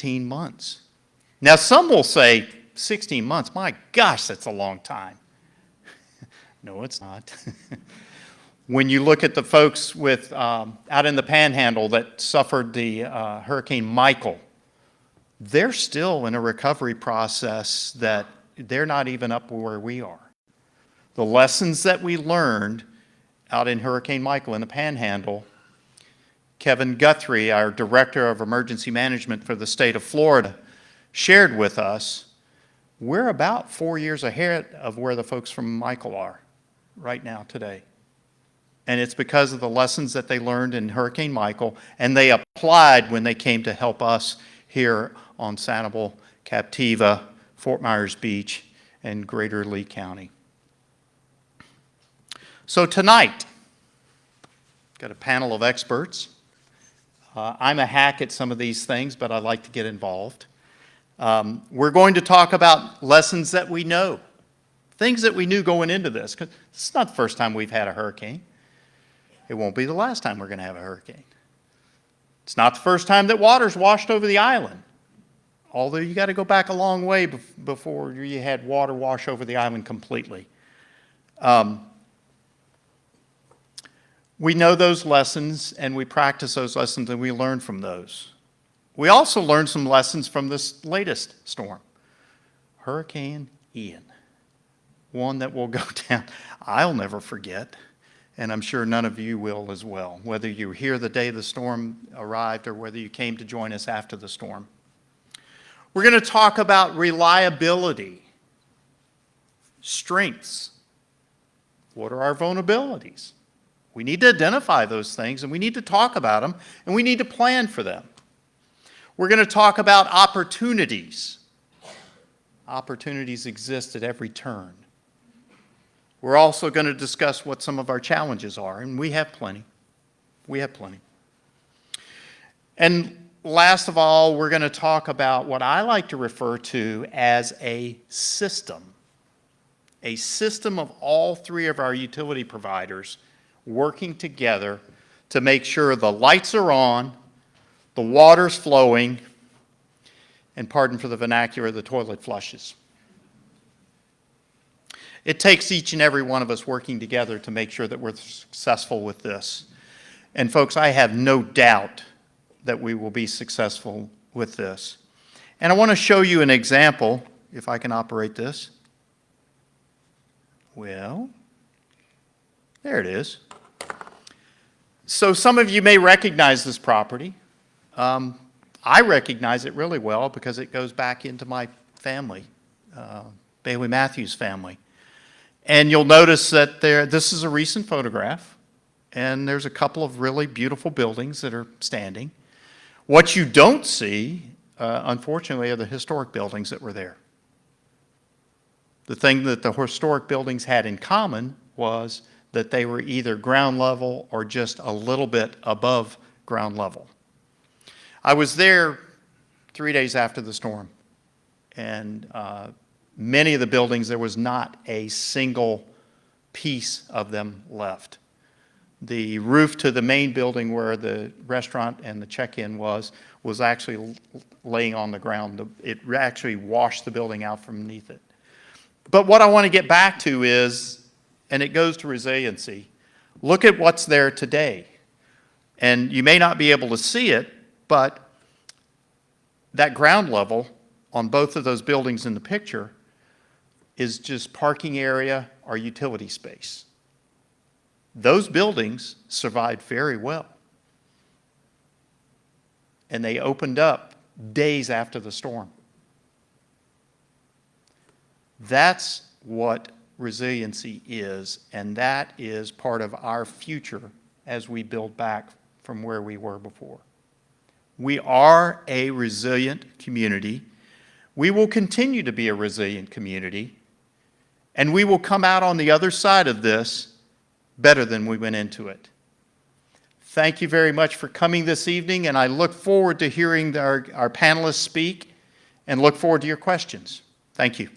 16 months. Now, some will say 16 months, my gosh, that's a long time. No, it's not. When you look at the folks with out in the Panhandle that suffered the Hurricane Michael, they're still in a recovery process that they're not even up where we are. The lessons that we learned out in Hurricane Michael in the Panhandle, Kevin Guthrie, our Director of Emergency Management for the state of Florida, shared with us, we're about 4 years ahead of where the folks from Michael are right now today. And it's because of the lessons that they learned in Hurricane Michael, and they applied when they came to help us here on Sanibel, Captiva, Fort Myers Beach, and Greater Lee County. So tonight, got a panel of experts. I'm a hack at some of these things, but I like to get involved. We're going to talk about lessons that we know, things that we knew going into this, because it's not the first time we've had a hurricane. It won't be the last time we're going to have a hurricane. It's not the first time that water's washed over the island, although you got to go back a long way before you had water wash over the island completely. We know those lessons, and we practice those lessons, and we learn from those. We also learned some lessons from this latest storm, Hurricane Ian, one that will go down, I'll never forget. And I'm sure none of you will as well, whether you were here the day the storm arrived or whether you came to join us after the storm. We're going to talk about reliability, strengths. What are our vulnerabilities? We need to identify those things, and we need to talk about them, and we need to plan for them. We're going to talk about opportunities. Opportunities exist at every turn. We're also going to discuss what some of our challenges are, and we have plenty. We have plenty. And last of all, we're going to talk about what I like to refer to as a system of all three of our utility providers working together to make sure the lights are on, the water's flowing, and pardon for the vernacular, the toilet flushes. It takes each and every one of us working together to make sure that we're successful with this. And folks, I have no doubt that we will be successful with this. And I want to show you an example, if I can operate this. Well, there it is. So some of you may recognize this property. I recognize it really well because it goes back into my family, Bailey Matthews' family. And you'll notice that this is a recent photograph, and there's a couple of really beautiful buildings that are standing. What you don't see, unfortunately, are the historic buildings that were there. The thing that the historic buildings had in common was that they were either ground level or just a little bit above ground level. I was there 3 days after the storm, and many of the buildings, there was not a single piece of them left. The roof to the main building where the restaurant and the check-in was actually laying on the ground. It actually washed the building out from beneath it. But what I want to get back to is, and it goes to resiliency, look at what's there today. And you may not be able to see it, but that ground level on both of those buildings in the picture is just parking area or utility space. Those buildings survived very well. And they opened up days after the storm. That's what resiliency is, and that is part of our future as we build back from where we were before. We are a resilient community. We will continue to be a resilient community, and we will come out on the other side of this better than we went into it. Thank you very much for coming this evening, and I look forward to hearing our panelists speak and look forward to your questions. Thank you.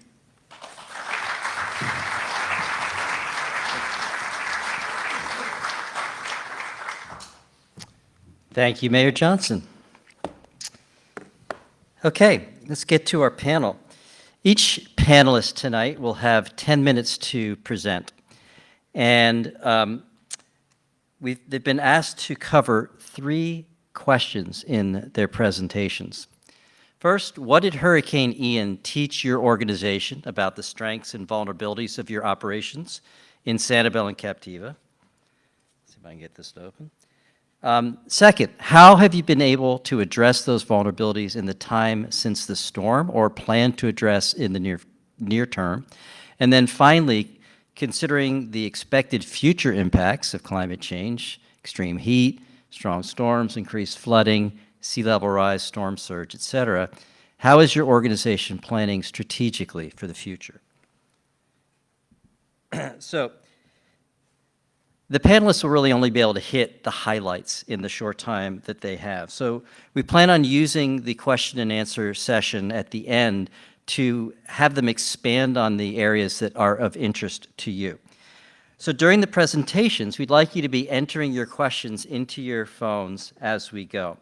Thank you, Mayor Johnson. Okay, let's get to our panel. Each panelist tonight will have 10 minutes to present. And they've been asked to cover 3 questions in their presentations. First, what did Hurricane Ian teach your organization about the strengths and vulnerabilities of your operations in Sanibel and Captiva? See if I can get this to open. Second, how have you been able to address those vulnerabilities in the time since the storm or plan to address in the near term? And then finally, considering the expected future impacts of climate change, extreme heat, strong storms, increased flooding, sea level rise, storm surge, et cetera, how is your organization planning strategically for the future? So, the panelists will really only be able to hit the highlights in the short time that they have. So we plan on using the question and answer session at the end to have them expand on the areas that are of interest to you. So during the presentations, we'd like you to be entering your questions into your phones as we go.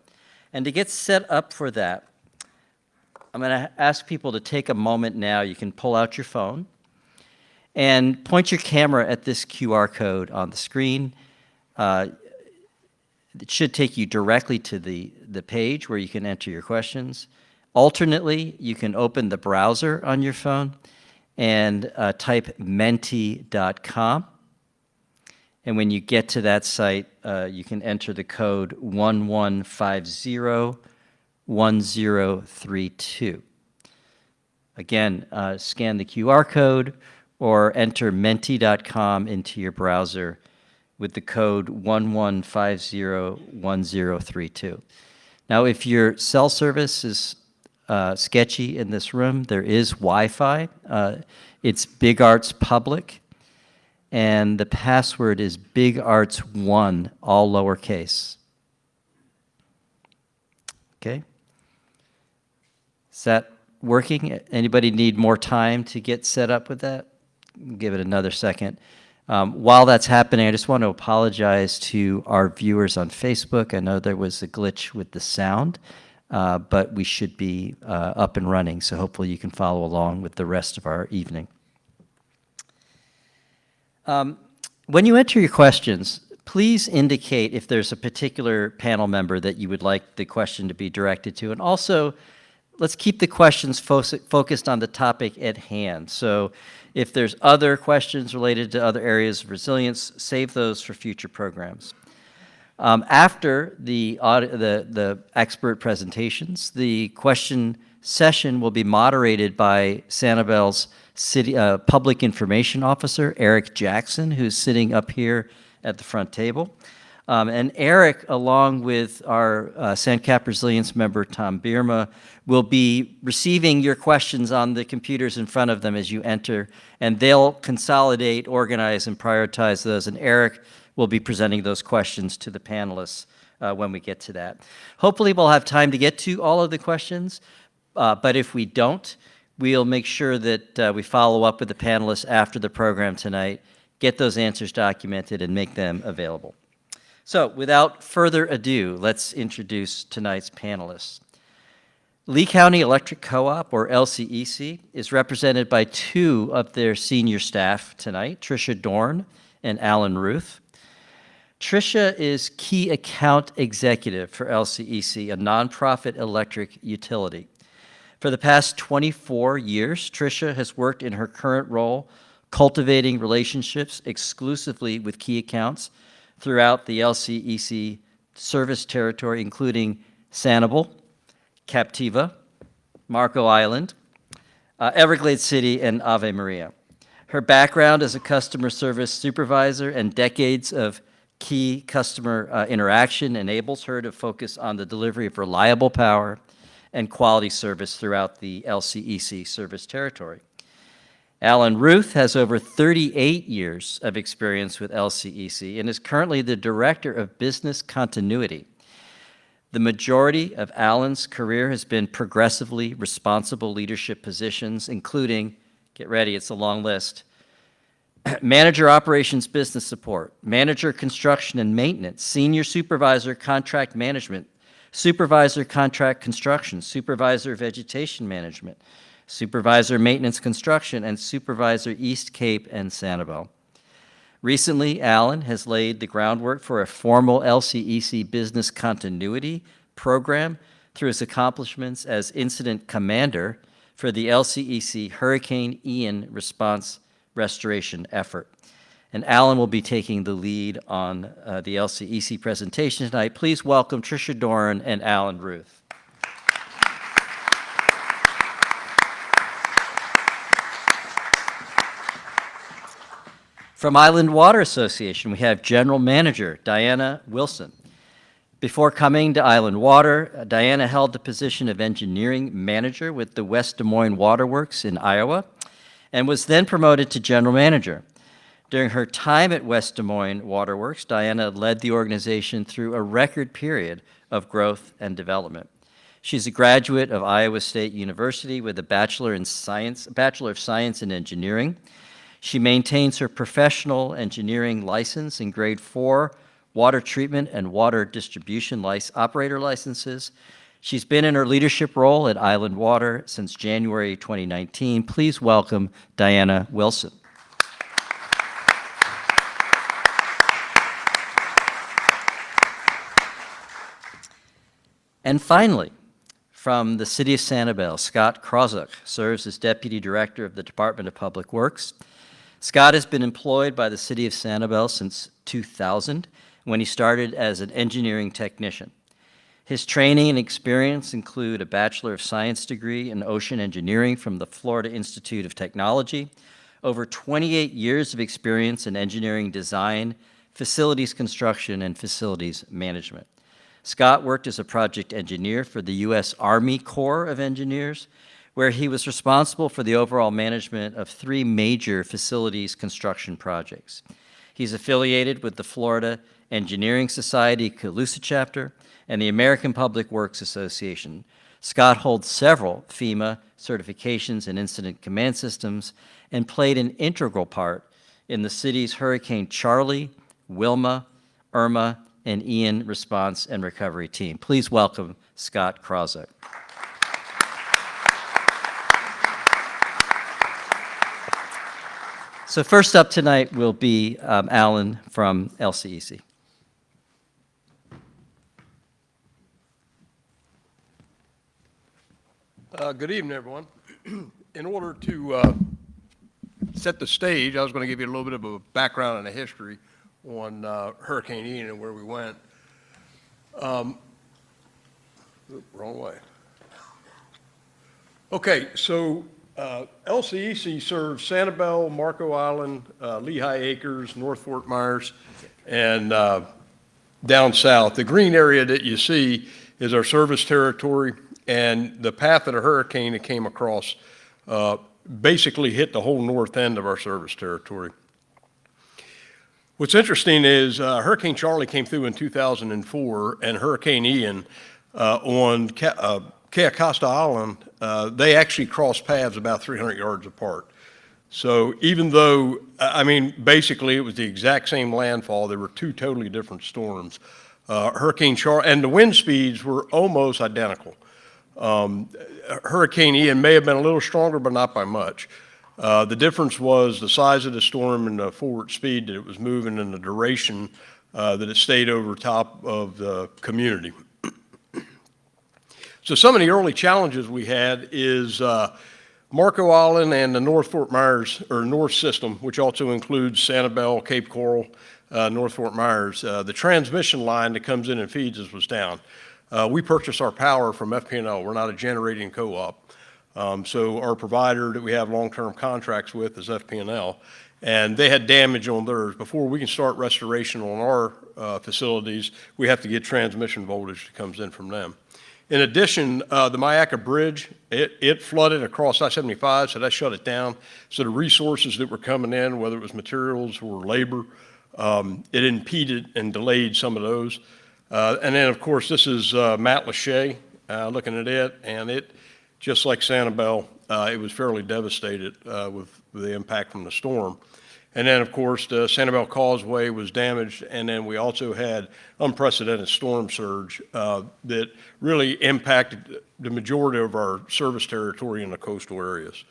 And to get set up for that, I'm going to ask people to take a moment now. You can pull out your phone and point your camera at this QR code on the screen. It should take you directly to the page where you can enter your questions. Alternately, you can open the browser on your phone and type menti.com. And when you get to that site, you can enter the code 11501032. Again, scan the QR code or enter menti.com into your browser with the code 11501032. Now, if your cell service is sketchy in this room, there is Wi-Fi. It's Big Arts Public, and the password is BigArts1, all lowercase. Okay? Is that working? Anybody need more time to get set up with that? Give it another second. While that's happening, I just want to apologize to our viewers on Facebook. I know there was a glitch with the sound, but we should be up and running, so hopefully you can follow along with the rest of our evening. When you enter your questions, please indicate if there's a particular panel member that you would like the question to be directed to, and also let's keep the questions focused on the topic at hand. So if there's other questions related to other areas of resilience, save those for future programs. After the expert presentations, the question session will be moderated by Sanibel's Public Information Officer, Eric Jackson, who's sitting up here at the front table. And Eric, along with our SANCAP Resilience member, Tom Bierma, will be receiving your questions on the computers in front of them as you enter, and they'll consolidate, organize, and prioritize those, and Eric will be presenting those questions to the panelists when we get to that. Hopefully we'll have time to get to all of the questions, but if we don't, we'll make sure that we follow up with the panelists after the program tonight, get those answers documented, and make them available. So without further ado, let's introduce tonight's panelists. Lee County Electric Co-op, or LCEC, is represented by 2 of their senior staff tonight, Tricia Dorn and Alan Ruth. Tricia is Key Account Executive for LCEC, a nonprofit electric utility. For the past 24 years, Tricia has worked in her current role cultivating relationships exclusively with key accounts throughout the LCEC service territory, including Sanibel, Captiva, Marco Island, Everglades City, and Ave Maria. Her background as a customer service supervisor and decades of key customer interaction enables her to focus on the delivery of reliable power and quality service throughout the LCEC service territory. Alan Ruth has over 38 years of experience with LCEC and is currently the Director of Business Continuity. The majority of Alan's career has been progressively responsible leadership positions, including, get ready, it's a long list, Manager Operations Business Support, Manager Construction and Maintenance, Senior Supervisor Contract Management, Supervisor Contract Construction, Supervisor Vegetation Management, Supervisor Maintenance Construction, and Supervisor East Cape and Sanibel. Recently, Alan has laid the groundwork for a formal LCEC business continuity program through his accomplishments as Incident Commander for the LCEC Hurricane Ian response restoration effort. And Alan will be taking the lead on the LCEC presentation tonight. Please welcome Tricia Doran and Alan Ruth. From Island Water Association, we have General Manager Diana Wilson. Before coming to Island Water, Diana held the position of Engineering Manager with the West Des Moines Waterworks in Iowa, and was then promoted to General Manager. During her time at West Des Moines Waterworks, Diana led the organization through a record period of growth and development. She's a graduate of Iowa State University with a Bachelor of Science in Engineering. She maintains her professional engineering license in grade 4 water treatment and water distribution operator licenses. She's been in her leadership role at Island Water since January 2019. Please welcome Diana Wilson. And finally, from the City of Sanibel, Scott Krozuk serves as Deputy Director of the Department of Public Works. Scott has been employed by the City of Sanibel since 2000, when he started as an engineering technician. His training and experience include a Bachelor of Science degree in ocean engineering from the Florida Institute of Technology, over 28 years of experience in engineering design, facilities construction, and facilities management. Scott worked as a project engineer for the U.S. Army Corps of Engineers, where he was responsible for the overall management of 3 major facilities construction projects. He's affiliated with the Florida Engineering Society Calusa chapter and the American Public Works Association. Scott holds several FEMA certifications in incident command systems and played an integral part in the city's Hurricane Charley, Wilma, Irma, and Ian response and recovery team. Please welcome Scott Krozuk. So first up tonight will be Alan from LCEC. Good evening, everyone. In order to set the stage, I was going to give you a little bit of a background and a history on Hurricane Ian and where we went. Wrong way. Okay, so LCEC serves Sanibel, Marco Island, Lehigh Acres, North Fort Myers, and down south. The green area that you see is our service territory, and the path of the hurricane that came across basically hit the whole north end of our service territory. What's interesting is Hurricane Charley came through in 2004, and Hurricane Ian on Keakasta Island, they actually crossed paths about 300 yards apart. So even though, basically it was the exact same landfall, there were 2 totally different storms. Hurricane Charley, and the wind speeds were almost identical. Hurricane Ian may have been a little stronger, but not by much. The difference was the size of the storm and the forward speed that it was moving and the duration that it stayed over top of the community. So some of the early challenges we had is Marco Island and the North Fort Myers, or North System, which also includes Sanibel, Cape Coral, North Fort Myers. The transmission line that comes in and feeds us was down. We purchase our power from FP&L. We're not a generating co-op. So our provider that we have long-term contracts with is FP&L, and they had damage on theirs. Before we can start restoration on our facilities, we have to get transmission voltage that comes in from them. In addition, the Mayaca Bridge, it flooded across I-75, so that shut it down. So the resources that were coming in, whether it was materials or labor, it impeded and delayed some of those. And then, of course, this is Matt Lachey, looking at it, and it, just like Sanibel, it was fairly devastated with the impact from the storm. And then, of course, the Sanibel Causeway was damaged, and then we also had unprecedented storm surge that really impacted the majority of our service territory in the coastal areas.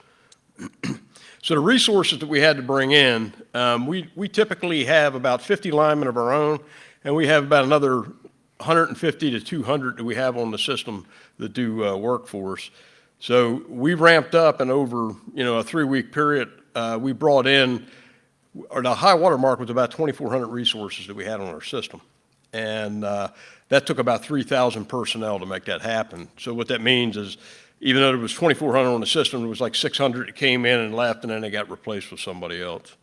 So the resources that we had to bring in, we typically have about 50 linemen of our own, and we have about another 150 to 200 that we have on the system that do work for us. So we ramped up, and over a 3-week period, we brought in, or the high water mark was about 2,400 resources that we had on our system. And that took about 3,000 personnel to make that happen. So what that means is, even though there was 2,400 on the system, there was like 600 that came in and left, and then they got replaced with somebody else.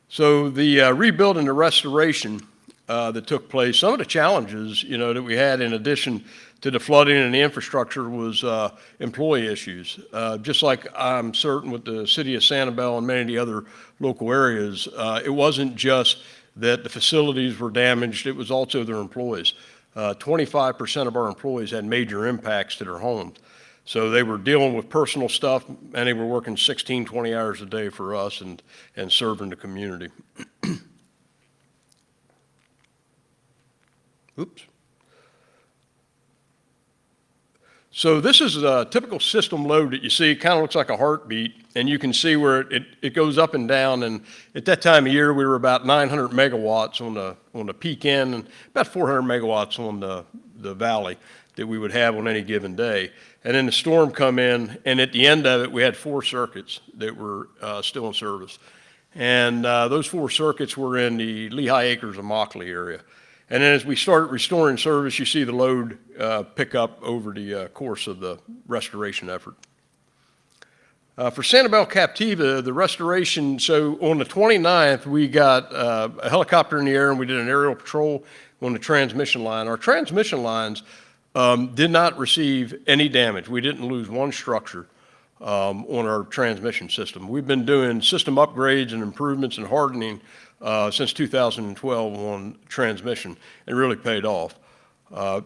So the rebuild and the restoration that took place, some of the challenges, that we had in addition to the flooding and the infrastructure was employee issues. Just like I'm certain with the city of Sanibel and many of the other local areas, it wasn't just that the facilities were damaged, it was also their employees. 25% of our employees had major impacts to their homes. So they were dealing with personal stuff, and they were working 16, 20 hours a day for us and serving the community. Oops. So this is a typical system load that you see. It kind of looks like a heartbeat, and you can see where it goes up and down. And at that time of year, we were about 900 megawatts on the peak end, and about 400 megawatts on the valley that we would have on any given day. And then the storm come in, and at the end of it, we had 4 circuits that were still in service. And those 4 circuits were in the Lehigh Acres and Mockley area. And then as we started restoring service, you see the load pick up over the course of the restoration effort. For Sanibel Captiva, the restoration, so on the 29th, we got a helicopter in the air, and we did an aerial patrol on the transmission line. Our transmission lines did not receive any damage. We didn't lose one structure on our transmission system. We've been doing system upgrades and improvements and hardening since 2012 on transmission. It really paid off.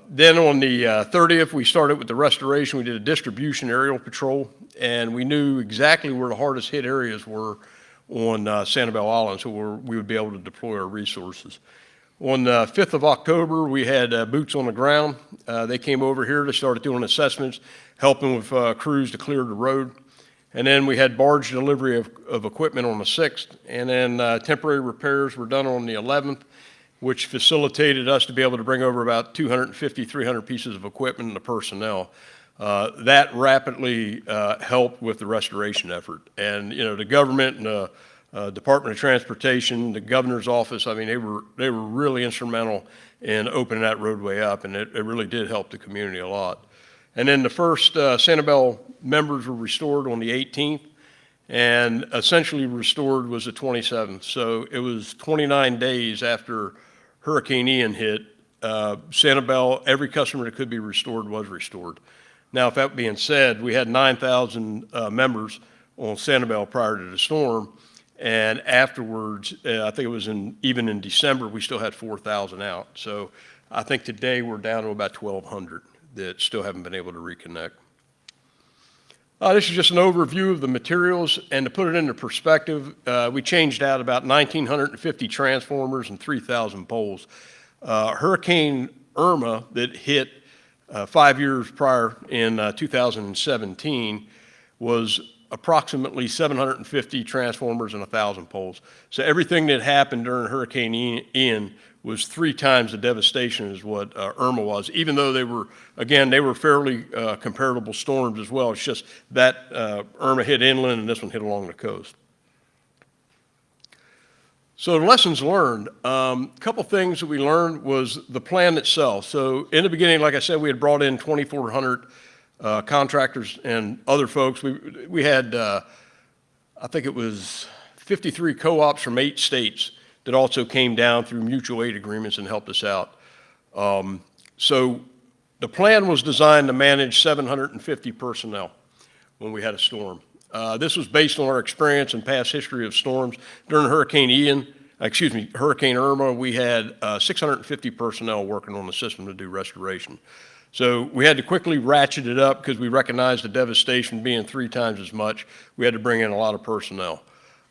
Then on the 30th, we started with the restoration. We did a distribution aerial patrol, and we knew exactly where the hardest hit areas were on Sanibel Island, so we would be able to deploy our resources. On the 5th of October, we had boots on the ground. They came over here, they started doing assessments, helping with crews to clear the road. And then we had barge delivery of equipment on the 6th, and then temporary repairs were done on the 11th, which facilitated us to be able to bring over about 250, 300 pieces of equipment and the personnel. That rapidly helped with the restoration effort. And, the government and the Department of Transportation, the governor's office, I mean, they were really instrumental in opening that roadway up, and it really did help the community a lot. And then the first Sanibel members were restored on the 18th, and essentially restored was the 27th. So it was 29 days after Hurricane Ian hit. Sanibel, every customer that could be restored was restored. Now, if that being said, we had 9,000 members on Sanibel prior to the storm, and afterwards, I think it was even in December, we still had 4,000 out. So I think today we're down to about 1,200 that still haven't been able to reconnect. This is just an overview of the materials, and to put it into perspective, we changed out about 1,950 transformers and 3,000 poles. Hurricane Irma that hit 5 years prior in 2017 was approximately 750 transformers and 1,000 poles. So everything that happened during Hurricane Ian was 3 times the devastation as what Irma was, even though they were fairly comparable storms as well. It's just that Irma hit inland and this one hit along the coast. So the lessons learned, a couple things that we learned was the plan itself. So in the beginning, like I said, we had brought in 2,400 contractors and other folks. We had, I think it was 53 co-ops from 8 states that also came down through mutual aid agreements and helped us out. So the plan was designed to manage 750 personnel when we had a storm. This was based on our experience and past history of storms. During Hurricane Irma, we had 650 personnel working on the system to do restoration. So we had to quickly ratchet it up because we recognized the devastation being 3 times as much. We had to bring in a lot of personnel.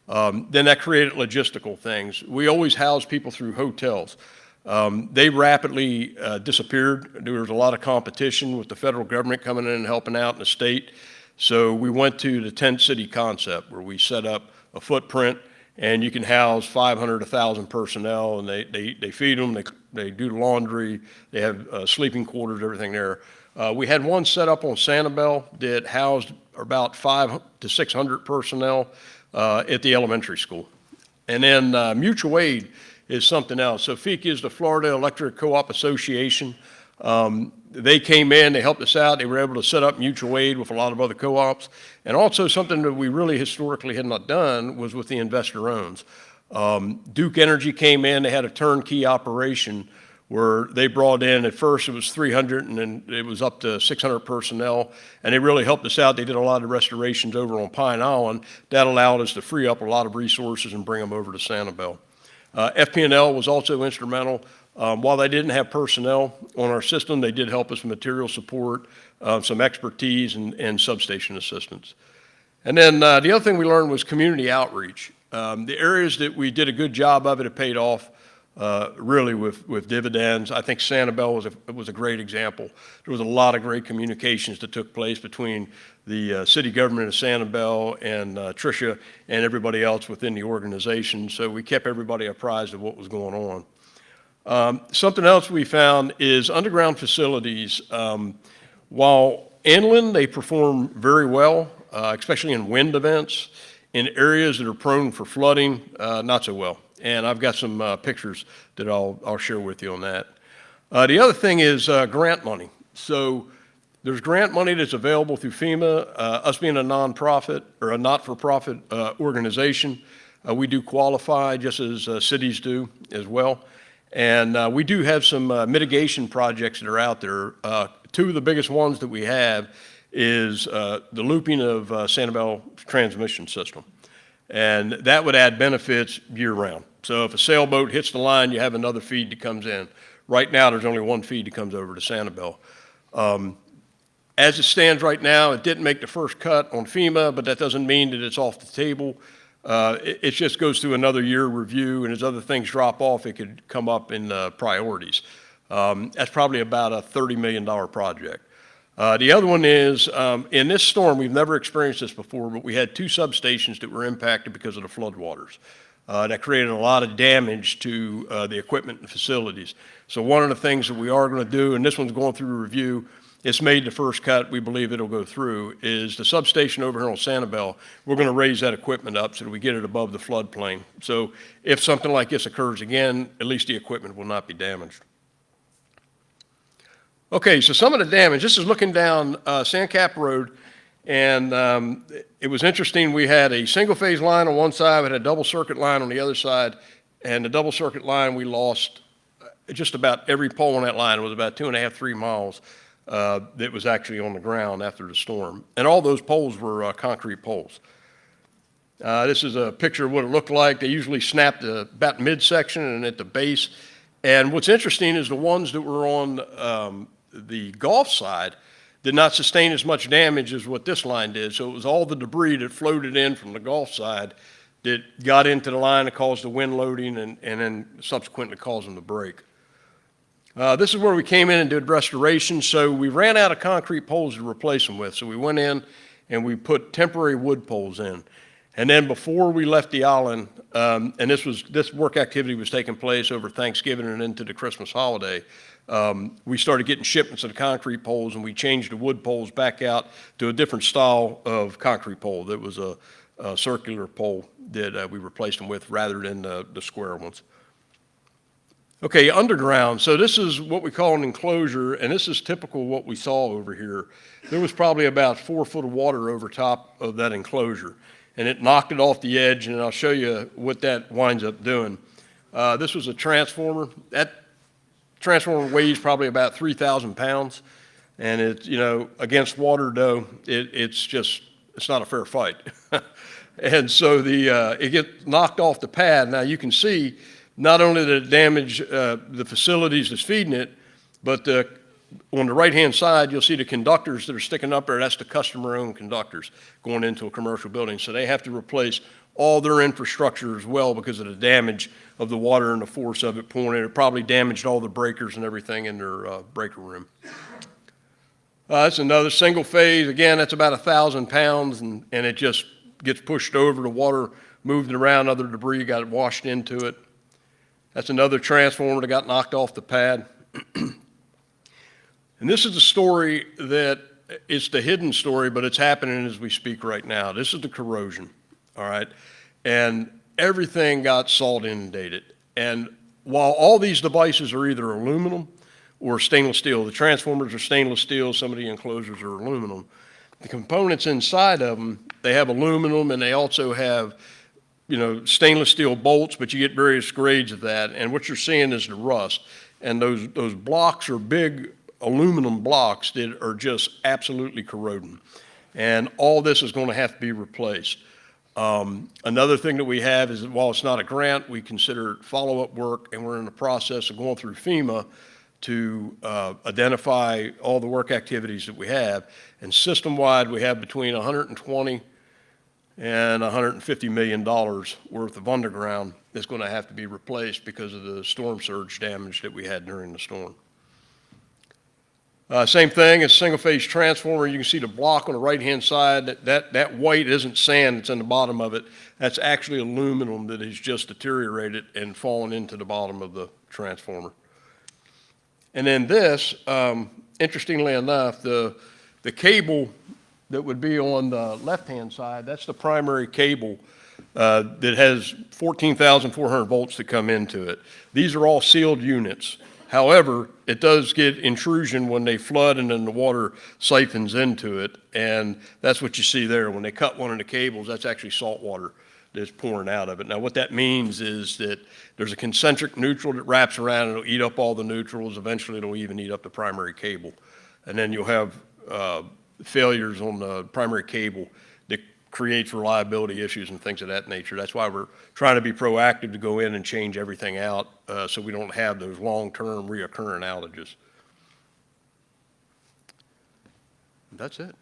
Then that created logistical things. We always housed people through hotels. They rapidly disappeared. There was a lot of competition with the federal government coming in and helping out in the state. So we went to the tent city concept where we set up a footprint and you can house 500, 1,000 personnel, and they feed them, they do the laundry, they have sleeping quarters, everything there. We had one set up on Sanibel that housed about 500 to 600 personnel at the elementary school. And then mutual aid is something else. So FECA is the Florida Electric Co-op Association. They came in, they helped us out. They were able to set up mutual aid with a lot of other co-ops. And also something that we really historically had not done was with the investor owns. Duke Energy came in, they had a turnkey operation where they brought in, at first it was 300 and then it was up to 600 personnel. And they really helped us out. They did a lot of restorations over on Pine Island. That allowed us to free up a lot of resources and bring them over to Sanibel. FP&L was also instrumental. While they didn't have personnel on our system, they did help us with material support, some expertise, and substation assistance. And then the other thing we learned was community outreach. The areas that we did a good job of it have paid off really with dividends. I think Sanibel was a great example. There was a lot of great communications that took place between the city government of Sanibel and Tricia and everybody else within the organization. So we kept everybody apprised of what was going on. Something else we found is underground facilities. While inland, they perform very well, especially in wind events. In areas that are prone for flooding, not so well. And I've got some pictures that I'll share with you on that. The other thing is grant money. So there's grant money that's available through FEMA. Us being a nonprofit or a not-for-profit organization, we do qualify just as cities do as well. And we do have some mitigation projects that are out there. Two of the biggest ones that we have is the looping of Sanibel transmission system. And that would add benefits year-round. So if a sailboat hits the line, you have another feed that comes in. Right now, there's only one feed that comes over to Sanibel. As it stands right now, it didn't make the first cut on FEMA, but that doesn't mean that it's off the table. It just goes through another year review, and as other things drop off, it could come up in priorities. That's probably about a $30 million project. The other one is, in this storm, we've never experienced this before, but we had two substations that were impacted because of the floodwaters. That created a lot of damage to the equipment and facilities. So one of the things that we are going to do, and this one's going through review, it's made the first cut, we believe it'll go through, is the substation over here on Sanibel. We're going to raise that equipment up so that we get it above the floodplain. So if something like this occurs again, at least the equipment will not be damaged. Okay, so some of the damage, this is looking down Sandcap Road, and it was interesting. We had a single-phase line on one side, we had a double-circuit line on the other side, and the double-circuit line, we lost just about every pole on that line. It was about 2.5, 3 miles that was actually on the ground after the storm. And all those poles were concrete poles. This is a picture of what it looked like. They usually snapped about midsection and at the base. And what's interesting is the ones that were on the Gulf side did not sustain as much damage as what this line did. So it was all the debris that floated in from the Gulf side that got into the line that caused the wind loading and then subsequently caused them to break. This is where we came in and did restoration. So we ran out of concrete poles to replace them with. So we went in and we put temporary wood poles in. And then before we left the island, and this work activity was taking place over Thanksgiving and into the Christmas holiday, we started getting shipments of the concrete poles, and we changed the wood poles back out to a different style of concrete pole. That was a circular pole that we replaced them with rather than the square ones. Okay, underground. So this is what we call an enclosure, and this is typical of what we saw over here. There was probably about 4 foot of water over top of that enclosure, and it knocked it off the edge, and I'll show you what that winds up doing. This was a transformer. That transformer weighs probably about 3,000 pounds, and it's, against water, though, it's not a fair fight. And so it gets knocked off the pad. Now you can see not only did it damage the facilities that's feeding it, but the on the right-hand side, you'll see the conductors that are sticking up there. That's the customer-owned conductors going into a commercial building. So they have to replace all their infrastructure as well because of the damage of the water and the force of it pouring in. It probably damaged all the breakers and everything in their breaker room. That's another single phase. Again, that's about 1,000 pounds, and it just gets pushed over. The water moved it around, other debris got washed into it. That's another transformer that got knocked off the pad. And this is the story that, it's the hidden story, but it's happening as we speak right now. This is the corrosion, all right? And everything got salt inundated. And while all these devices are either aluminum or stainless steel, the transformers are stainless steel, some of the enclosures are aluminum. The components inside of them, they have aluminum, and they also have, you know, stainless steel bolts, but you get various grades of that. And what you're seeing is the rust. And those blocks are big aluminum blocks that are just absolutely corroding. And all this is going to have to be replaced. Another thing that we have is that while it's not a grant, we consider follow-up work, and we're in the process of going through FEMA to identify all the work activities that we have. And system-wide, we have between 120 and $150 million worth of underground that's going to have to be replaced because of the storm surge damage that we had during the storm. Same thing, it's single-phase transformer. You can see the block on the right-hand side. That white isn't sand that's in the bottom of it. That's actually aluminum that has just deteriorated and fallen into the bottom of the transformer. And then this, interestingly enough, the cable that would be on the left-hand side, that's the primary cable that has 14,400 volts that come into it. These are all sealed units. However, it does get intrusion when they flood and then the water siphons into it, and that's what you see there. When they cut one of the cables, that's actually salt water that's pouring out of it. Now, what that means is that there's a concentric neutral that wraps around, and it'll eat up all the neutrals. Eventually, it'll even eat up the primary cable. And then you'll have failures on the primary cable that creates reliability issues and things of that nature. That's why we're trying to be proactive to go in and change everything out so we don't have those long-term reoccurring outages. That's it.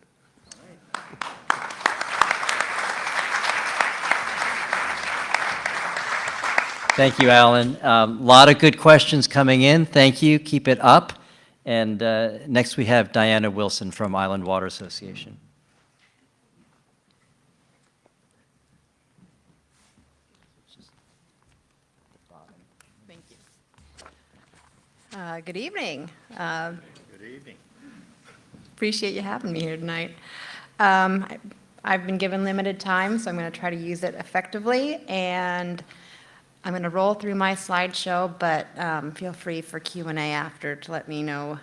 Thank you, Alan. A lot of good questions coming in. Thank you. Keep it up. And next we have Diana Wilson from Island Water Association. Thank you. Good evening. Good evening. Appreciate you having me here tonight. I've been given limited time, so I'm going to try to use it effectively, and I'm going to roll through my slideshow, but feel free for Q&A after to let me know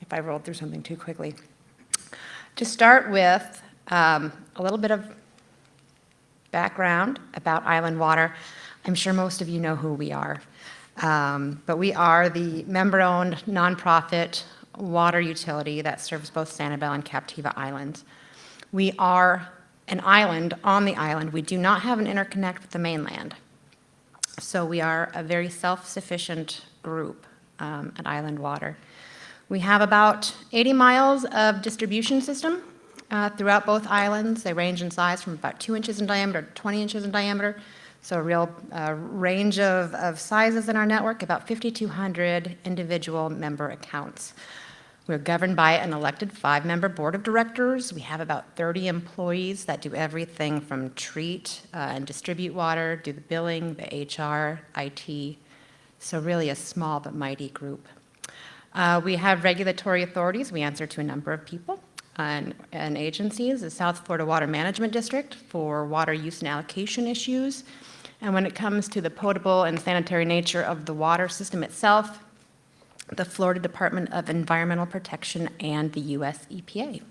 if I rolled through something too quickly. To start with, a little bit of background about Island Water. I'm sure most of you know who we are, but we are the member-owned nonprofit water utility that serves both Sanibel and Captiva Islands. We are an island on the island. We do not have an interconnect with the mainland. So we are a very self-sufficient group at Island Water. We have about 80 miles of distribution system throughout both islands. They range in size from about 2 inches in diameter to 20 inches in diameter. So a real range of sizes in our network, about 5,200 individual member accounts. We're governed by an elected 5-member board of directors. We have about 30 employees that do everything from treat and distribute water, do the billing, the HR, IT. So really a small but mighty group. We have regulatory authorities. We answer to a number of people and agencies. The South Florida Water Management District for water use and allocation issues. And when it comes to the potable and sanitary nature of the water system itself, the Florida Department of Environmental Protection and the US EPA.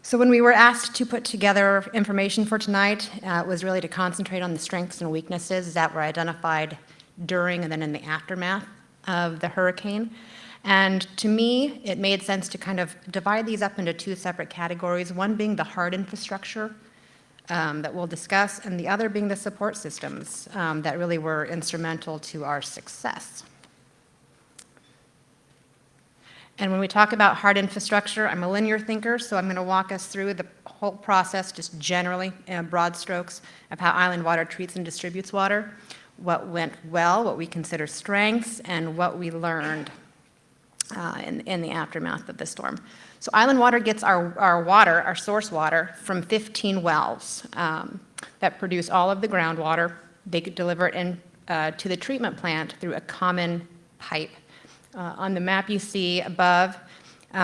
So when we were asked to put together information for tonight, it was really to concentrate on the strengths and weaknesses that were identified during and then in the aftermath of the hurricane. And to me, it made sense to kind of divide these up into 2 separate categories, one being the hard infrastructure that we'll discuss, and the other being the support systems that really were instrumental to our success. And when we talk about hard infrastructure, I'm a linear thinker, so I'm going to walk us through the whole process, just generally, in broad strokes, of how Island Water treats and distributes water, what went well, what we consider strengths, and what we learned in the aftermath of the storm. So Island Water gets our water, our source water, from 15 wells that produce all of the groundwater. They deliver it in, to the treatment plant through a common pipe. On the map you see above,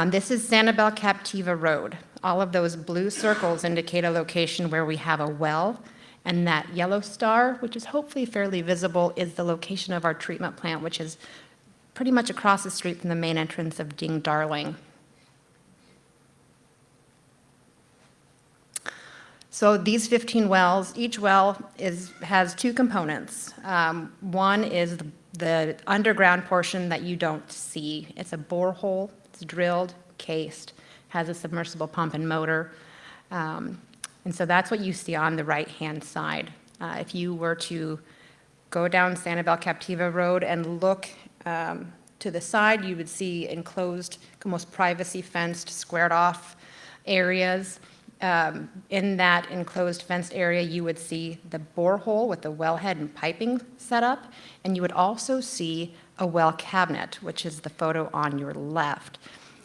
this is Sanibel Captiva Road. All of those blue circles indicate a location where we have a well, and that yellow star, which is hopefully fairly visible, is the location of our treatment plant, which is pretty much across the street from the main entrance of Ding Darling. So these 15 wells, each well has two components. One is the underground portion that you don't see. It's a borehole, it's drilled, cased, has a submersible pump and motor. And so that's what you see on the right-hand side. If you were to go down Sanibel Captiva Road and look to the side, you would see enclosed, almost privacy-fenced, squared-off areas. In that enclosed fenced area, you would see the borehole with the wellhead and piping set up, and you would also see a well cabinet, which is the photo on your left.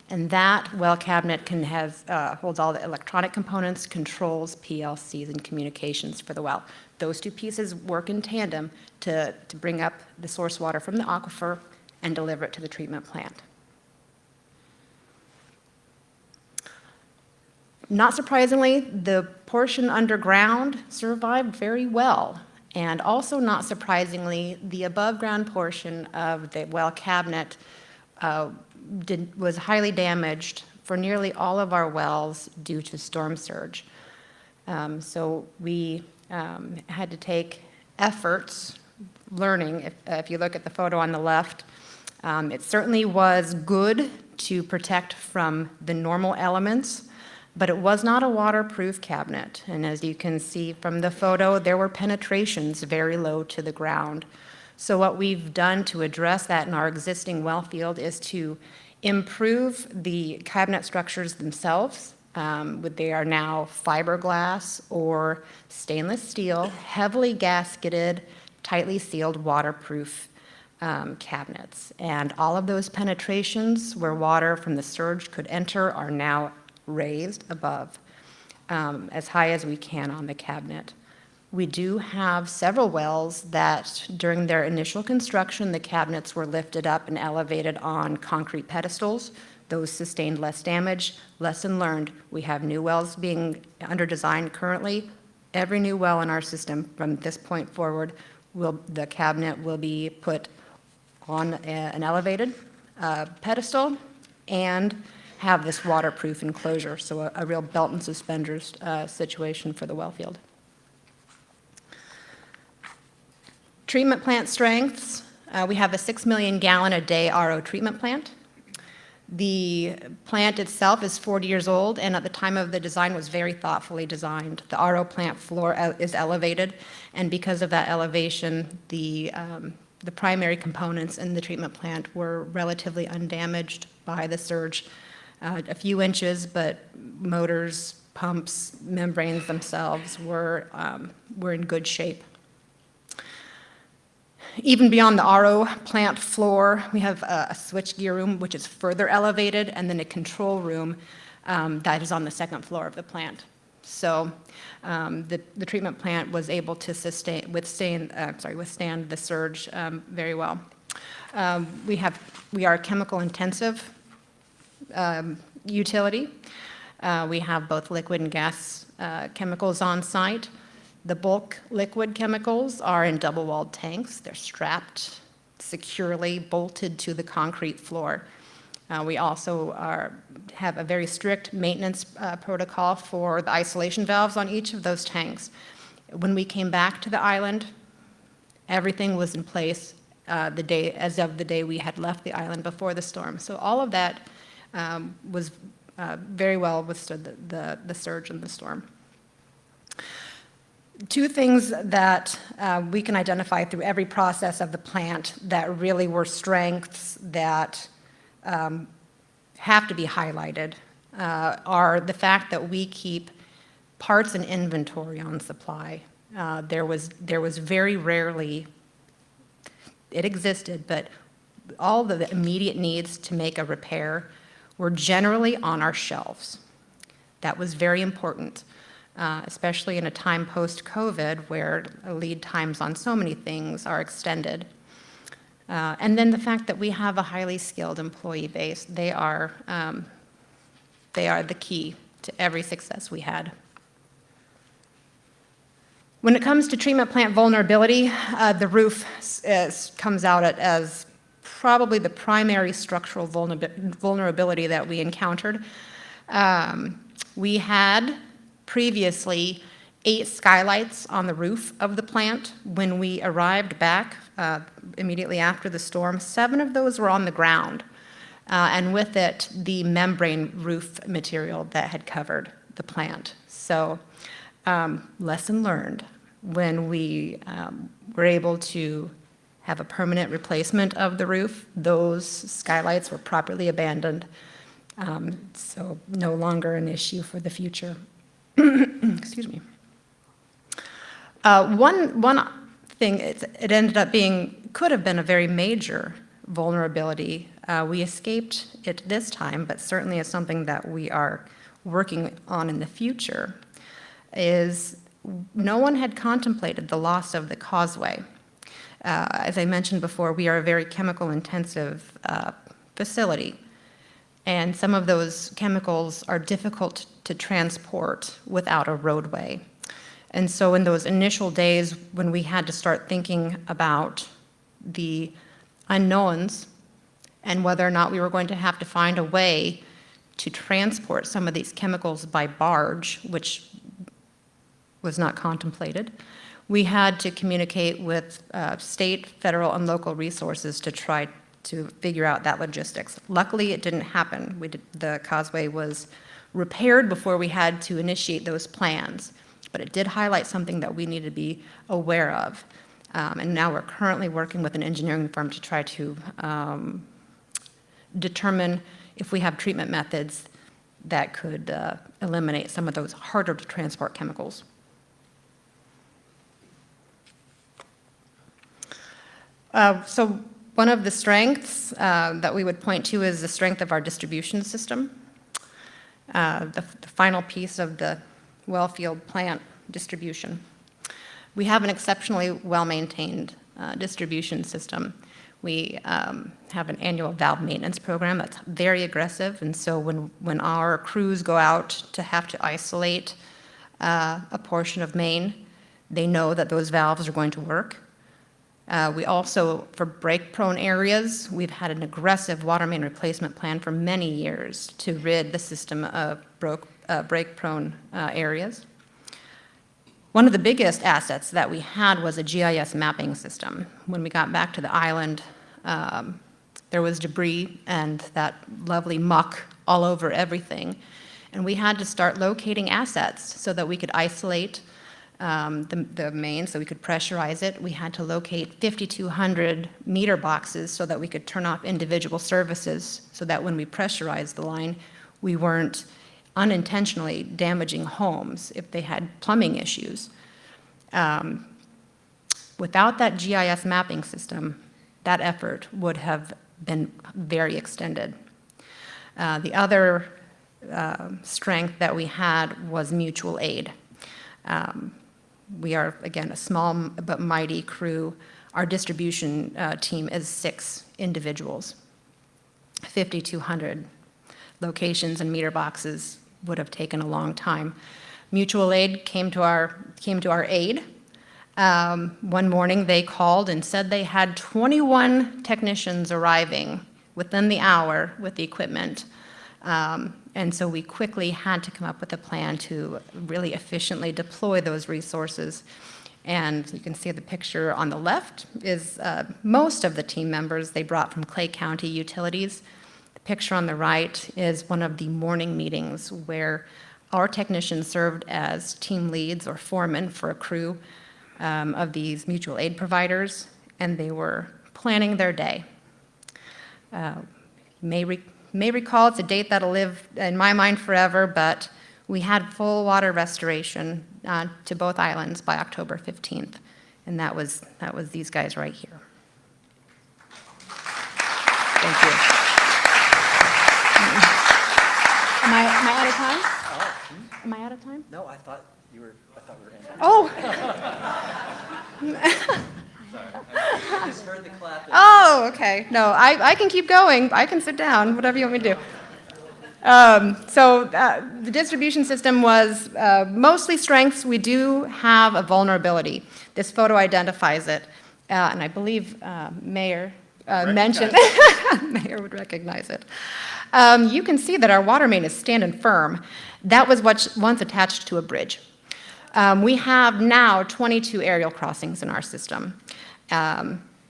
And that well cabinet holds all the electronic components, controls, PLCs, and communications for the well. Those two pieces work in tandem to bring up the source water from the aquifer and deliver it to the treatment plant. Not surprisingly, the portion underground survived very well. And also not surprisingly, the above-ground portion of the well cabinet was highly damaged for nearly all of our wells due to storm surge. So we had to take efforts, learning. If you look at the photo on the left, it certainly was good to protect from the normal elements, but it was not a waterproof cabinet. And as you can see from the photo, there were penetrations very low to the ground. So what we've done to address that in our existing well field is to improve the cabinet structures themselves. They are now fiberglass or stainless steel, heavily gasketed, tightly sealed, waterproof cabinets. And all of those penetrations where water from the surge could enter are now raised above, as high as we can on the cabinet. We do have several wells that during their initial construction, the cabinets were lifted up and elevated on concrete pedestals. Those sustained less damage. Lesson learned, we have new wells being under design currently. Every new well in our system from this point forward, the cabinet will be put on an elevated pedestal and have this waterproof enclosure, so a real belt and suspenders situation for the well field. Treatment plant strengths. We have a 6 million gallon a day RO treatment plant. The plant itself is 40 years old, and at the time of the design was very thoughtfully designed. The RO plant floor is elevated, and because of that elevation, the primary components in the treatment plant were relatively undamaged by the surge. A few inches, but motors, pumps, membranes themselves were in good shape. Even beyond the RO plant floor, we have a switchgear room, which is further elevated, and then a control room that is on the second floor of the plant. So the treatment plant was able to withstand the surge very well. We are chemical intensive utility. We have both liquid and gas chemicals on site. The bulk liquid chemicals are in double-walled tanks. They're strapped securely, bolted to the concrete floor. We also have a very strict maintenance protocol for the isolation valves on each of those tanks. When we came back to the island, everything was in place as of the day we had left the island before the storm. So all of that was very well withstood the surge and the storm. Two things that we can identify through every process of the plant that really were strengths that have to be highlighted are the fact that we keep parts and inventory on supply. There was very rarely, it existed, but all the immediate needs to make a repair were generally on our shelves. That was very important, especially in a time post-COVID where lead times on so many things are extended. And then the fact that we have a highly skilled employee base, they are the key to every success we had. When it comes to treatment plant vulnerability, the roof comes out as probably the primary structural vulnerability that we encountered. We had previously 8 skylights on the roof of the plant. When we arrived back immediately after the storm, 7 of those were on the ground, and with it, the membrane roof material that had covered the plant. So, lesson learned. When we were able to have a permanent replacement of the roof, those skylights were properly abandoned, so no longer an issue for the future. Excuse me. One thing, it ended up being, could have been a very major vulnerability. We escaped it this time, but certainly is something that we are working on in the future, is no one had contemplated the loss of the causeway. As I mentioned before, we are a very chemical-intensive facility, and some of those chemicals are difficult to transport without a roadway. And so in those initial days when we had to start thinking about the unknowns and whether or not we were going to have to find a way to transport some of these chemicals by barge, which was not contemplated, we had to communicate with state, federal, and local resources to try to figure out that logistics. Luckily, it didn't happen. The causeway was repaired before we had to initiate those plans, but it did highlight something that we needed to be aware of. And now we're currently working with an engineering firm to try to determine if we have treatment methods that could eliminate some of those harder to transport chemicals. So one of the strengths that we would point to is the strength of our distribution system. The final piece of the Wellfield plant distribution. We have an exceptionally well-maintained distribution system. We have an annual valve maintenance program that's very aggressive, and so when our crews go out to have to isolate a portion of main, they know that those valves are going to work. We also, for break-prone areas, we've had an aggressive water main replacement plan for many years to rid the system of break-prone areas. One of the biggest assets that we had was a GIS mapping system. When we got back to the island, there was debris and that lovely muck all over everything. And we had to start locating assets so that we could isolate the main, so we could pressurize it. We had to locate 5,200 meter boxes so that we could turn off individual services so that when we pressurized the line, we weren't unintentionally damaging homes if they had plumbing issues. Without that GIS mapping system, that effort would have been very extended. The other strength that we had was mutual aid. We are, again, a small but mighty crew. Our distribution team is 6 individuals. 5,200 locations and meter boxes would have taken a long time. Mutual aid came to our aid. One morning they called and said they had 21 technicians arriving within the hour with the equipment. And so we quickly had to come up with a plan to really efficiently deploy those resources. And you can see the picture on the left is most of the team members they brought from Clay County Utilities. The picture on the right is one of the morning meetings where our technicians served as team leads or foremen for a crew of these mutual aid providers, and they were planning their day. You may may recall, it's a date that'll live in my mind forever, but we had full water restoration to both islands by October 15th, and that was these guys right here. Thank you. Am I out of time? Am I out of time? No, I thought we were ending. Oh, I just heard the clap. oh, okay. No, I can keep going. I can sit down, whatever you want me to do. The distribution system was mostly strengths. We do have a vulnerability. This photo identifies it, and I believe Mayor mentioned, Mayor would recognize it. You can see that our water main is standing firm. That was once attached to a bridge. We have now 22 aerial crossings in our system.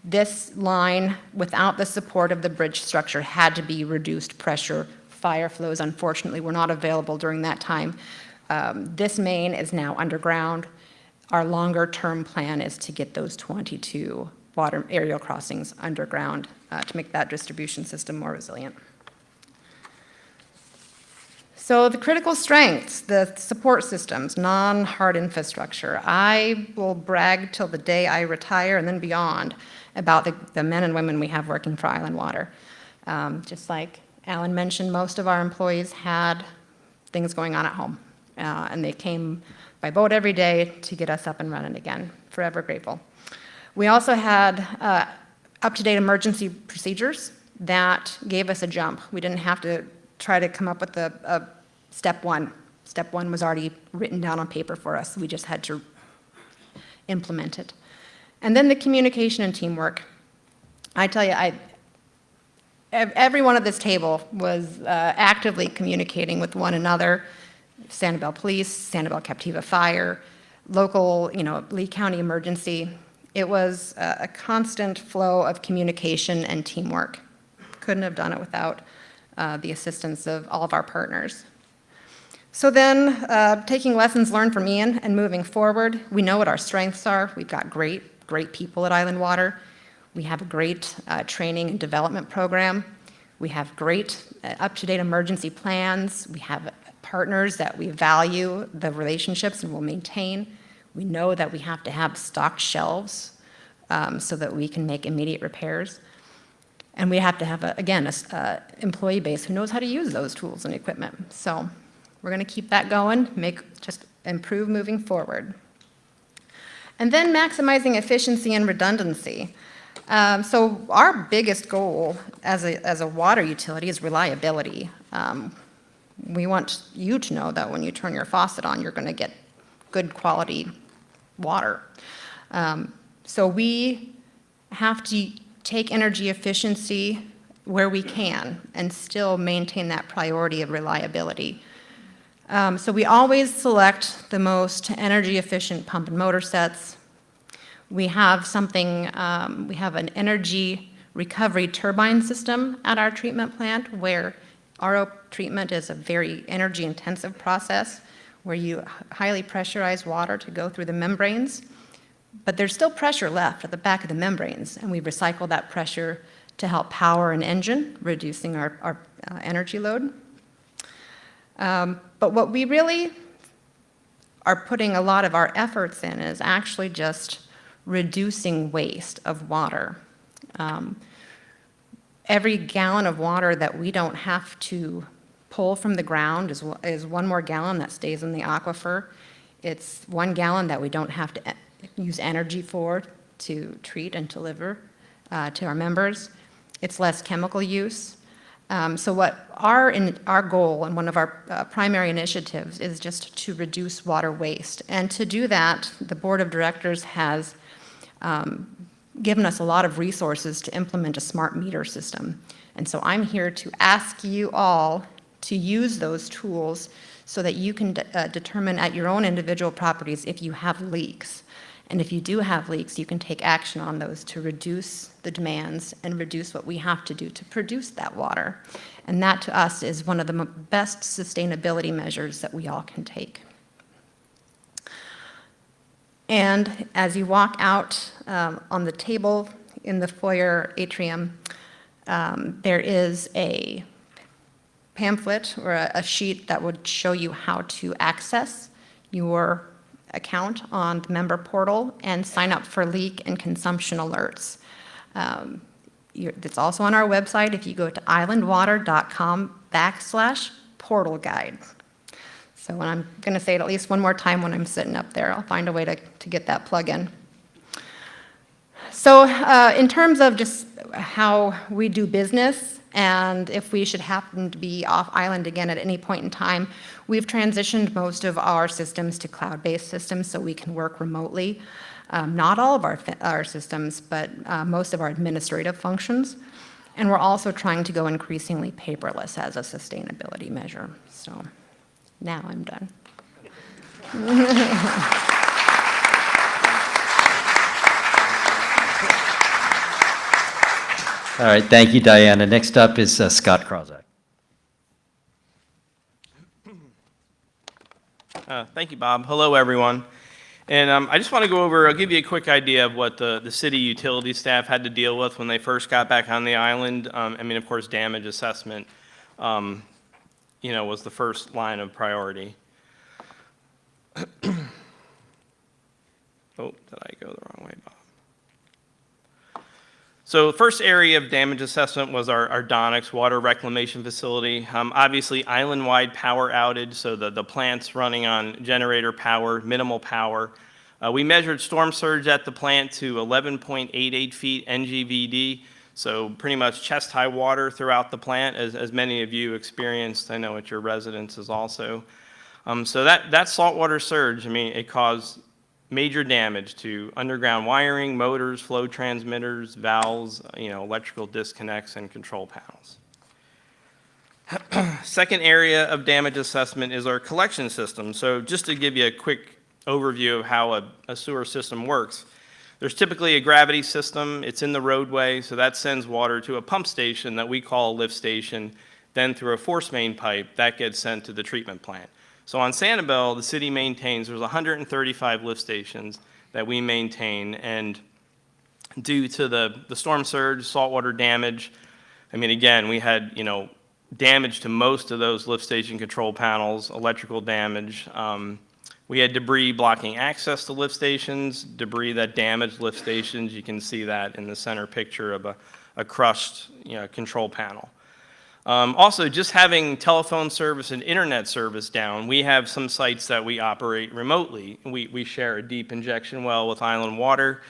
This line, without the support of the bridge structure, had to be reduced pressure. Fire flows, unfortunately, were not available during that time. This main is now underground. Our longer-term plan is to get those 22 water aerial crossings underground to make that distribution system more resilient. So the critical strengths, the support systems, non-hard infrastructure. I will brag till the day I retire and then beyond about the men and women we have working for Island Water. Just like Alan mentioned, most of our employees had things going on at home, and they came by boat every day to get us up and running again. Forever grateful. We also had up-to-date emergency procedures that gave us a jump. We didn't have to try to come up with a step one. Step one was already written down on paper for us. We just had to implement it. And then the communication and teamwork. I tell you, everyone at this table was actively communicating with one another. Sanibel Police, Sanibel Captiva Fire, local, Lee County Emergency. It was a constant flow of communication and teamwork. Couldn't have done it without the assistance of all of our partners. So then, taking lessons learned from Ian and moving forward, we know what our strengths are. We've got great people at Island Water. We have a great training and development program. We have great up-to-date emergency plans. We have partners that we value the relationships and will maintain. We know that we have to have stocked shelves so that we can make immediate repairs. And we have to have, an employee base who knows how to use those tools and equipment. So we're going to keep that going, improve moving forward. And then maximizing efficiency and redundancy. So our biggest goal as a water utility is reliability. We want you to know that when you turn your faucet on, you're going to get good quality water. So we have to take energy efficiency where we can and still maintain that priority of reliability. So we always select the most energy efficient pump and motor sets. We have we have an energy recovery turbine system at our treatment plant where RO treatment is a very energy intensive process where you highly pressurize water to go through the membranes. But there's still pressure left at the back of the membranes, and we recycle that pressure to help power an engine, reducing our energy load. But what we really are putting a lot of our efforts in is actually just reducing waste of water. Every gallon of water that we don't have to pull from the ground is one more gallon that stays in the aquifer. It's 1 gallon that we don't have to use energy for to treat and deliver to our members. It's less chemical use. So what our goal and one of our primary initiatives is just to reduce water waste. And to do that, the board of directors has given us a lot of resources to implement a smart meter system. And so I'm here to ask you all to use those tools so that you can determine at your own individual properties if you have leaks. And if you do have leaks, you can take action on those to reduce the demands and reduce what we have to do to produce that water. And that to us is one of the best sustainability measures that we all can take. And as you walk out on the table in the foyer atrium, there is a pamphlet or a sheet that would show you how to access your account on the member portal and sign up for leak and consumption alerts. It's also on our website if you go to islandwater.com/portal guide. So and I'm going to say it at least one more time when I'm sitting up there. I'll find a way to get that plug in. So in terms of just how we do business, and if we should happen to be off island again at any point in time, we've transitioned most of our systems to cloud-based systems so we can work remotely. Not all of our systems, but most of our administrative functions. And we're also trying to go increasingly paperless as a sustainability measure. So now I'm done. All right, thank you, Diana. Next up is Scott Krawczak. Thank you, Bob. Hello, everyone. And I just want to go over, I'll give you a quick idea of what the city utility staff had to deal with when they first got back on the island. I mean, of course, damage assessment, was the first line of priority. Oh, did I go the wrong way, Bob? So the first area of damage assessment was our Donix water reclamation facility. Obviously, island-wide power outage, so the plant's running on generator power, minimal power. We measured storm surge at the plant to 11.88 feet NGVD, so pretty much chest-high water throughout the plant, as many of you experienced, I know at your residences also. So that saltwater surge, I mean, it caused major damage to underground wiring, motors, flow transmitters, valves, electrical disconnects, and control panels. Second area of damage assessment is our collection system. So just to give you a quick overview of how a sewer system works, there's typically a gravity system. It's in the roadway, so that sends water to a pump station that we call a lift station. Then through a force main pipe, that gets sent to the treatment plant. So on Sanibel, the city maintains, there's 135 lift stations that we maintain, and due to the storm surge, saltwater damage, I mean, again, we had, damage to most of those lift station control panels, electrical damage. We had debris blocking access to lift stations, debris that damaged lift stations. You can see that in the center picture of a crushed, control panel. Also, just having telephone service and internet service down, we have some sites that we operate remotely. We share a deep injection well with Island Water.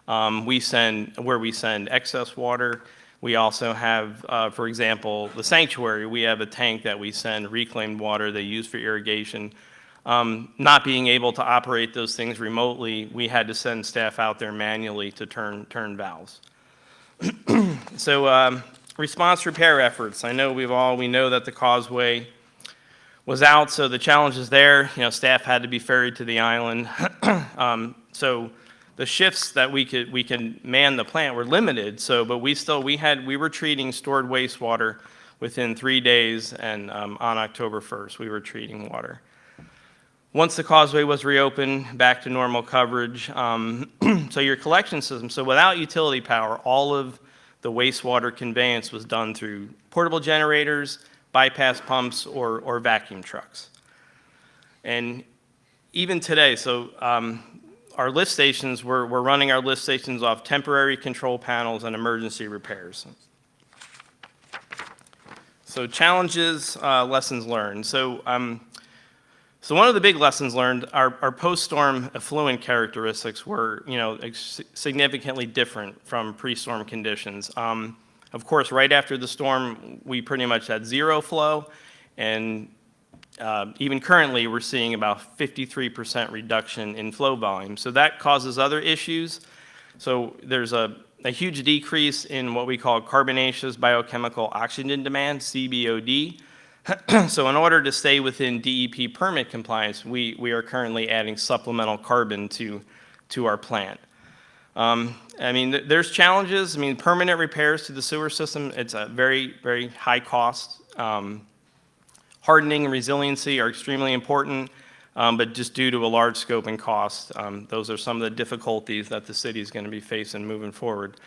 We send excess water. We also have, for example, the sanctuary. We have a tank that we send reclaimed water they use for irrigation. Not being able to operate those things remotely, we had to send staff out there manually to turn valves. So, response repair efforts. I know we know that the causeway was out, so the challenges there, staff had to be ferried to the island. So the shifts that we can man the plant were limited. So, but we were treating stored wastewater within 3 days, and on October 1st, we were treating water. Once the causeway was reopened, back to normal coverage. So your collection system. So without utility power, all of the wastewater conveyance was done through portable generators, bypass pumps, or vacuum trucks. And even today, so our lift stations, we're running our lift stations off temporary control panels and emergency repairs. So challenges, lessons learned. So one of the big lessons learned, our post-storm effluent characteristics were, significantly different from pre-storm conditions. Of course, right after the storm, we pretty much had zero flow, and even currently, we're seeing about 53% reduction in flow volume. So that causes other issues. So there's a huge decrease in what we call carbonaceous biochemical oxygen demand, CBOD. So in order to stay within DEP permit compliance, we are currently adding supplemental carbon to our plant. There's challenges. Permanent repairs to the sewer system, it's a very, very high cost. Hardening and resiliency are extremely important, but just due to a large scope and cost, those are some of the difficulties that the city is going to be facing moving forward.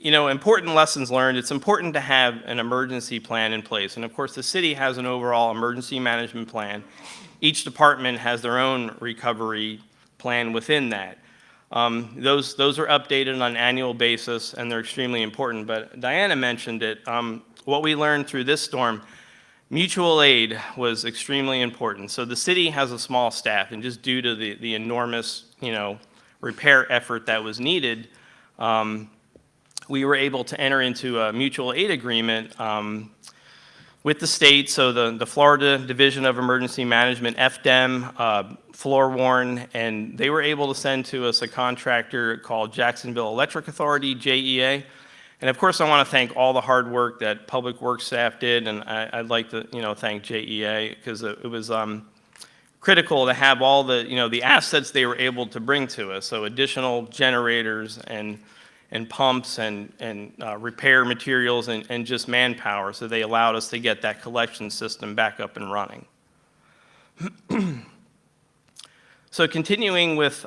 important lessons learned. It's important to have an emergency plan in place. And of course, the city has an overall emergency management plan. Each department has their own recovery plan within that. Those are updated on an annual basis, and they're extremely important. But Diana mentioned it. What we learned through this storm, mutual aid was extremely important. So the city has a small staff, and just due to the enormous, repair effort that was needed, we were able to enter into a mutual aid agreement with the state. So the Florida Division of Emergency Management, FDEM, floor warn, and they were able to send to us a contractor called Jacksonville Electric Authority, JEA. And of course, I want to thank all the hard work that Public Works staff did, and I'd like to, thank JEA, because it was critical to have all the, the assets they were able to bring to us. So additional generators and pumps and repair materials and just manpower. So they allowed us to get that collection system back up and running. So continuing with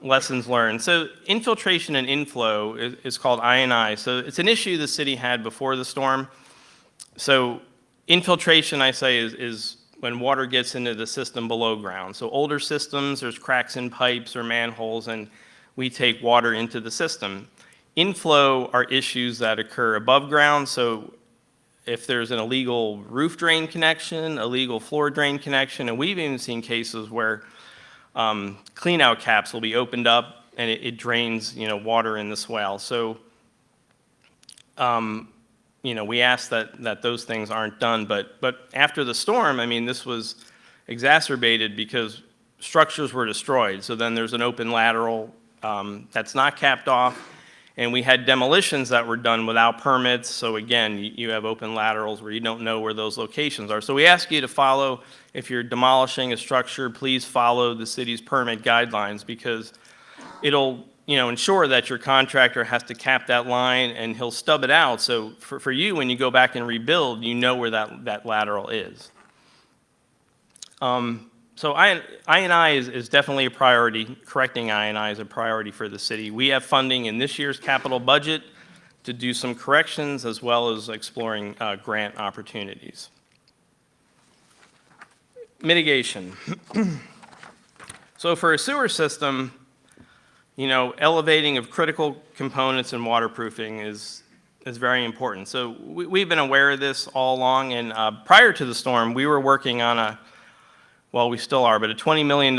lessons learned. So infiltration and inflow is called I&I. So it's an issue the city had before the storm. So infiltration, I say, is when water gets into the system below ground. So older systems, there's cracks in pipes or manholes, and we take water into the system. Inflow are issues that occur above ground. So if there's an illegal roof drain connection, illegal floor drain connection, and we've even seen cases where clean-out caps will be opened up and it drains, water in the swale. So, we ask that those things aren't done. But after the storm, this was exacerbated because structures were destroyed. So then there's an open lateral that's not capped off. And we had demolitions that were done without permits. So again, you have open laterals where you don't know where those locations are. So we ask you to follow, if you're demolishing a structure, please follow the city's permit guidelines, because it'll ensure that your contractor has to cap that line and he'll stub it out. So for you, when you go back and rebuild, you know where that lateral is. So I&I is definitely a priority. Correcting I&I is a priority for the city. We have funding in this year's capital budget to do some corrections, as well as exploring grant opportunities. Mitigation. So for a sewer system, elevating of critical components and waterproofing is very important. So we've been aware of this all along, and prior to the storm, we were working on we still are, but a $20 million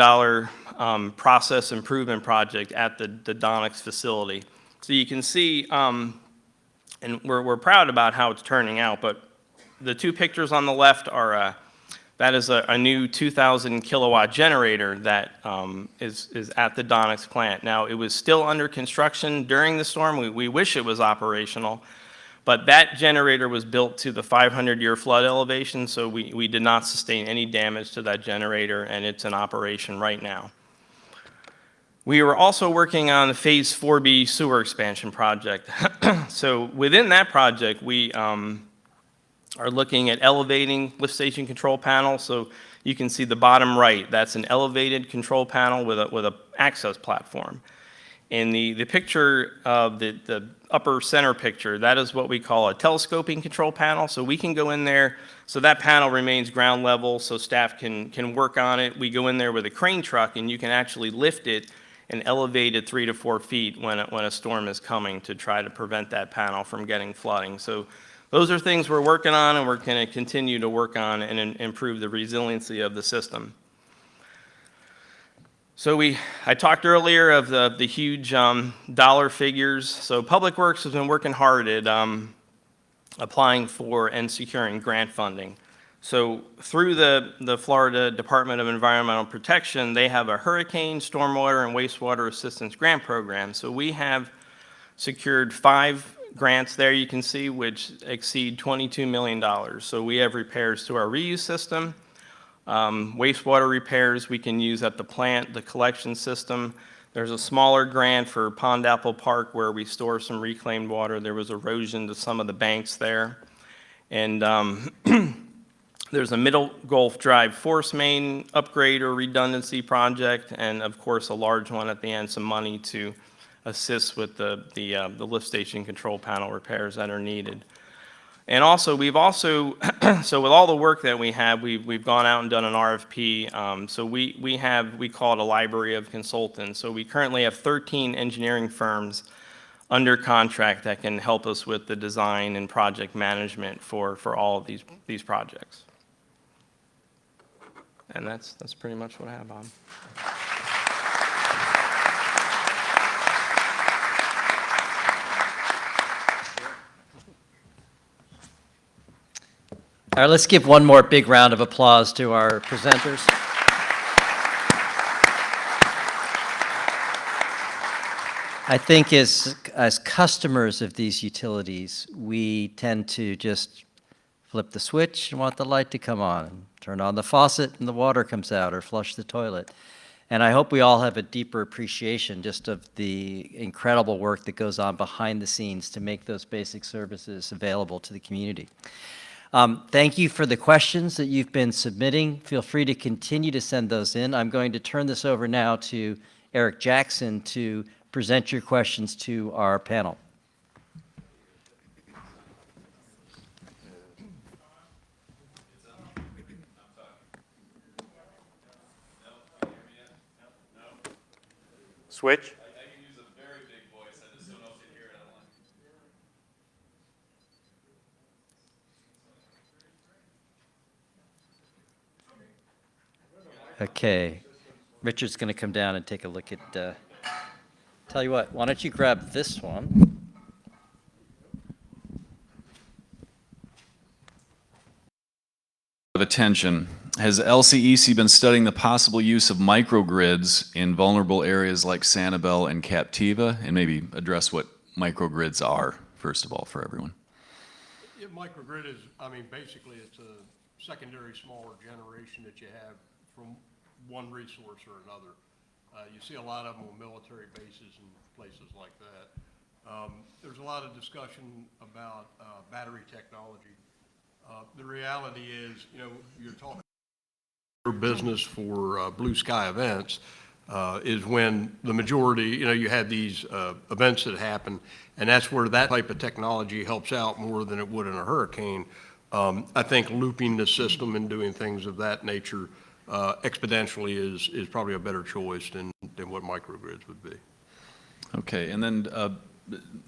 process improvement project at the Donix facility. So you can see, and we're proud about how it's turning out, but the two pictures on the left are, that is a new 2,000 kilowatt generator that is at the Donix plant. Now, it was still under construction during the storm. We wish it was operational. But that generator was built to the 500-year flood elevation, so we did not sustain any damage to that generator, and it's in operation right now. We were also working on the Phase 4B sewer expansion project. So within that project, we are looking at elevating lift station control panel. So you can see the bottom right, that's an elevated control panel with a access platform. And the picture of the upper center picture, that is what we call a telescoping control panel. So we can go in there, so that panel remains ground level, so staff can work on it. We go in there with a crane truck, and you can actually lift it and elevate it 3 to 4 feet when a storm is coming, to try to prevent that panel from getting flooding. So those are things we're working on, and we're going to continue to work on and improve the resiliency of the system. So I talked earlier of the huge dollar figures. So Public Works has been working hard at applying for and securing grant funding. So through the Florida Department of Environmental Protection, they have a hurricane, stormwater, and wastewater assistance grant program. So we have secured 5 grants there, you can see, which exceed $22 million. So we have repairs to our reuse system, wastewater repairs we can use at the plant, the collection system. There's a smaller grant for Pond Apple Park where we store some reclaimed water. There was erosion to some of the banks there. And there's a Middle Gulf Drive force main upgrade or redundancy project, and of course a large one at the end, some money to assist with the lift station control panel repairs that are needed. And also, we've also, so with all the work that we have, we've gone out and done an RFP. So we call it a library of consultants. So we currently have 13 engineering firms under contract that can help us with the design and project management for all of these projects. And that's pretty much what I have on. All right, let's give one more big round of applause to our presenters. I think as customers of these utilities, we tend to just flip the switch and want the light to come on, turn on the faucet and the water comes out, or flush the toilet. And I hope we all have a deeper appreciation just of the incredible work that goes on behind the scenes to make those basic services available to the community. Thank you for the questions that you've been submitting. Feel free to continue to send those in. I'm going to turn this over now to Eric Jackson to present your questions to our panel. Switch? I can use a very big voice, I just don't know if you hear it online. Okay. Richard's going to come down and take a look at, tell you what, why don't you grab this one? Of attention, has LCEC been studying the possible use of microgrids in vulnerable areas like Sanibel and Captiva, and maybe address what microgrids are, first of all, for everyone? Yeah, microgrid is, I mean, basically it's a secondary smaller generation that you have from one resource or another. You see a lot of them on military bases and places like that. There's a lot of discussion about battery technology. The reality is, you know, you're talking business for blue sky events is when the majority, you know, you have these events that happen, and that's where that type of technology helps out more than it would in a hurricane. I think looping the system and doing things of that nature exponentially is probably a better choice than what microgrids would be. Okay, and then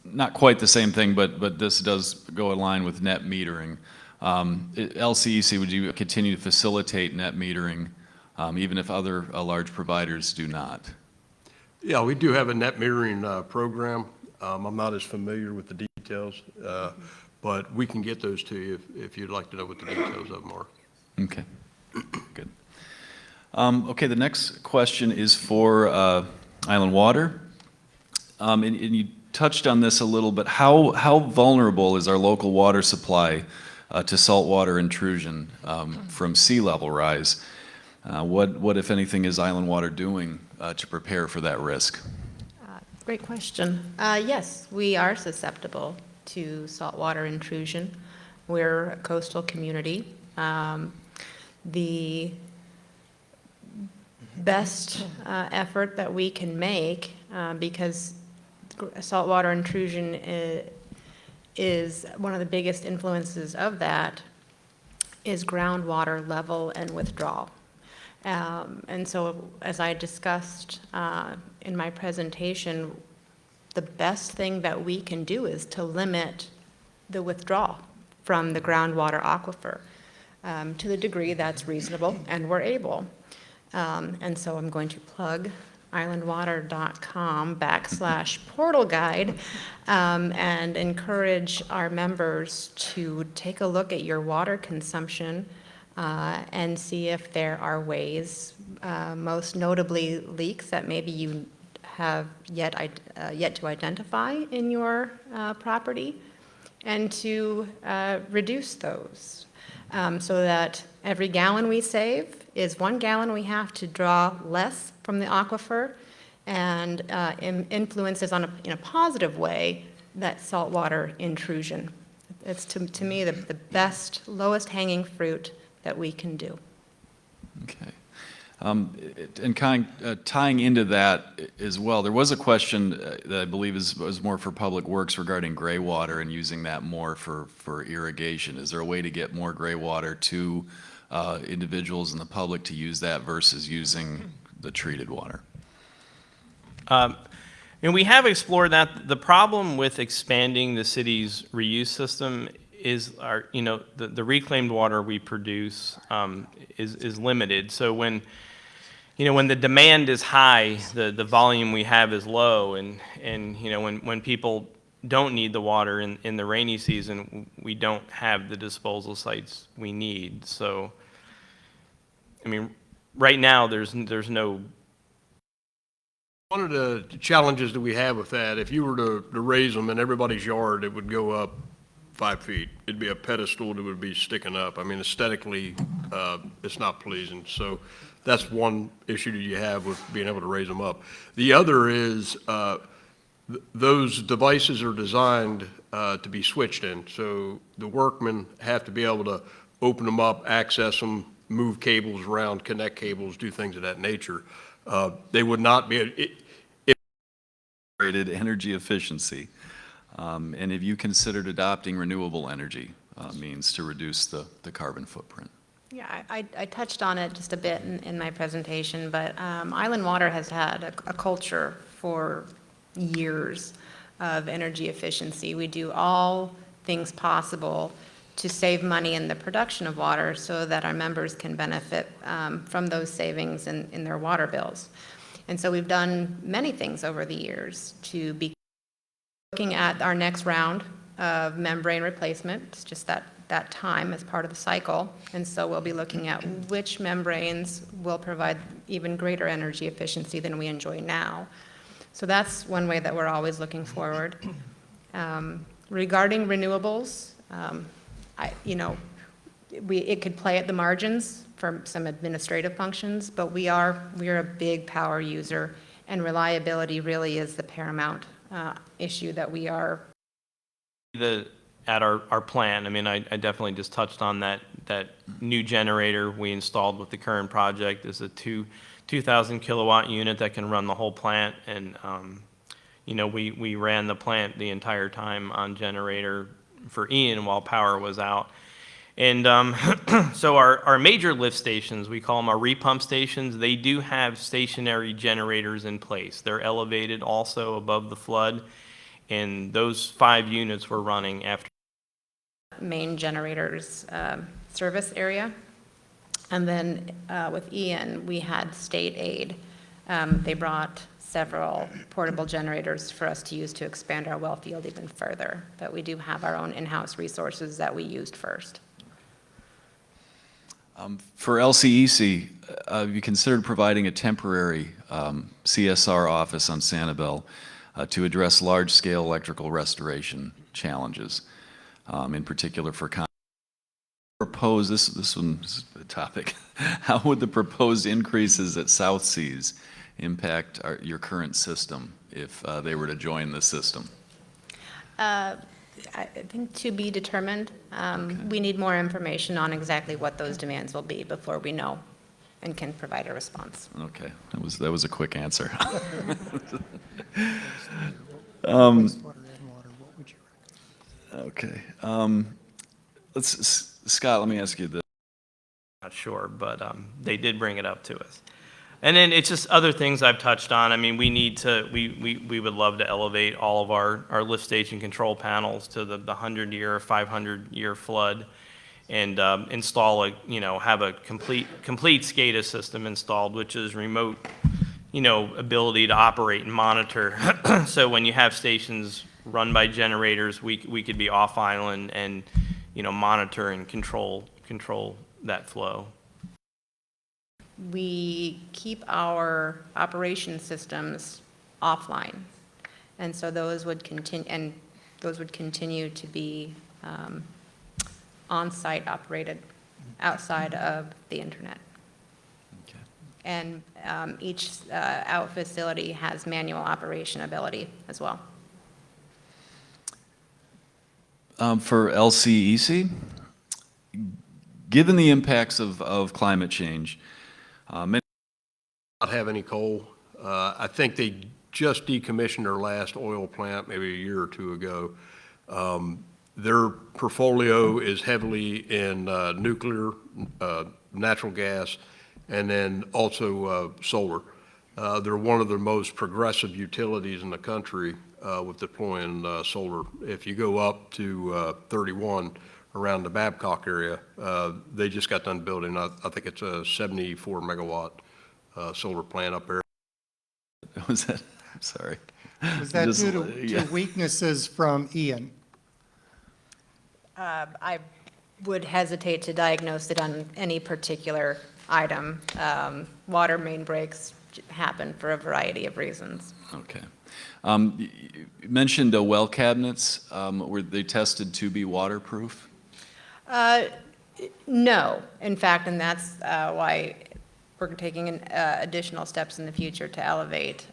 not quite the same thing, but this does go in line with net metering. LCEC, would you continue to facilitate net metering even if other large providers do not? Yeah, we do have a net metering program. I'm not as familiar with the details, but we can get those to you if you'd like to know what the details of them are. Okay, good. Okay, the next question is for Island Water. And you touched on this a little bit. How vulnerable is our local water supply to saltwater intrusion from sea level rise? What, if anything, is Island Water doing to prepare for that risk? Great question. Yes, we are susceptible to saltwater intrusion. We're a coastal community. The best effort that we can make, because saltwater intrusion is one of the biggest influences of that, is groundwater level and withdrawal. And so, as I discussed in my presentation, the best thing that we can do is to limit the withdrawal from the groundwater aquifer to the degree that's reasonable and we're able. And so I'm going to plug islandwater.com/portal guide and encourage our members to take a look at your water consumption and see if there are ways, most notably leaks that maybe you have yet to identify in your property, and to reduce those so that every gallon we save is 1 gallon we have to draw less from the aquifer, and influences in a positive way that saltwater intrusion. It's to me the best, lowest hanging fruit that we can do. Okay. Tying into that as well, there was a question that I believe was more for Public Works regarding gray water and using that more for irrigation. Is there a way to get more gray water to individuals in the public to use that versus using the treated water? And we have explored that. The problem with expanding the city's reuse system is the reclaimed water we produce is limited. So when the demand is high, the volume we have is low, and when people don't need the water in the rainy season, we don't have the disposal sites we need. So, I mean, right now there's no. One of the challenges that we have with that, if you were to raise them in everybody's yard, it would go up 5 feet. It'd be a pedestal that would be sticking up. I mean, aesthetically, it's not pleasing. So that's one issue that you have with being able to raise them up. The other is those devices are designed to be switched in. So the workmen have to be able to open them up, access them, move cables around, connect cables, do things of that nature. They would not be. Rated energy efficiency. And have you considered adopting renewable energy means to reduce the carbon footprint? Yeah, I touched on it just a bit in my presentation, but Island Water has had a culture for years of energy efficiency. We do all things possible to save money in the production of water so that our members can benefit from those savings in their water bills. And so we've done many things over the years to be looking at our next round of membrane replacement. It's just that time as part of the cycle. And so we'll be looking at which membranes will provide even greater energy efficiency than we enjoy now. So that's one way that we're always looking forward. Regarding renewables, it could play at the margins for some administrative functions, but we're a big power user, and reliability really is the paramount issue that we are. At our plan, I mean, I definitely just touched on that new generator we installed with the current project is a 2,000 kilowatt unit that can run the whole plant, and we ran the plant the entire time on generator for Ian while power was out. And so our major lift stations, we call them our repump stations, they do have stationary generators in place. They're elevated also above the flood, and those 5 units were running after. Main generators service area. And then with Ian, we had state aid. They brought several portable generators for us to use to expand our well field even further. But we do have our own in-house resources that we used first. For LCEC, have you considered providing a temporary CSR office on Sanibel to address large-scale electrical restoration challenges, in particular for propose this one's a topic. How would the proposed increases at South Seas impact your current system if they were to join the system? I think to be determined. We need more information on exactly what those demands will be before we know and can provide a response. Okay, that was a quick answer. Okay, Scott, let me ask you this. Not sure, but they did bring it up to us. And then it's just other things I've touched on. I mean, we would love to elevate all of our lift station control panels to the 100-year, 500-year flood, and install have a complete SCADA system installed, which is remote, ability to operate and monitor. So when you have stations run by generators, we could be off island and, monitor and control that flow. We keep our operation systems offline, and so those would continue to be on-site operated outside of the internet. Okay. And each out facility has manual operation ability as well. For LCEC, given the impacts of climate change, many not have any coal. I think they just decommissioned their last oil plant maybe a year or two ago. Their portfolio is heavily in nuclear, natural gas, and then also solar. They're one of the most progressive utilities in the country with deploying solar. If you go up to 31 around the Babcock area, they just got done building, I think it's a 74 megawatt solar plant up there. Was that, I'm sorry. Was that Just- due to yeah. weaknesses from Ian? I would hesitate to diagnose it on any particular item. Water main breaks happen for a variety of reasons. Okay. You mentioned well cabinets. Were they tested to be waterproof? No, in fact, and that's why we're taking additional steps in the future to elevate.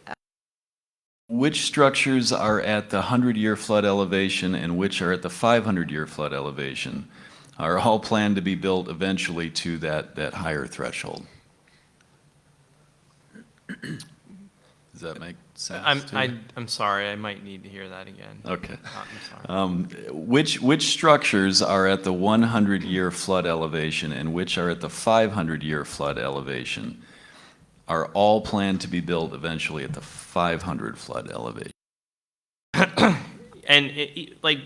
Which structures are at the 100-year flood elevation and which are at the 500-year flood elevation are all planned to be built eventually to that higher threshold? Does that make sense to you? I'm sorry, I might need to hear that again. Okay. I'm sorry. Which structures are at the 100-year flood elevation and which are at the 500-year flood elevation are all planned to be built eventually at the 500 flood elevation? And like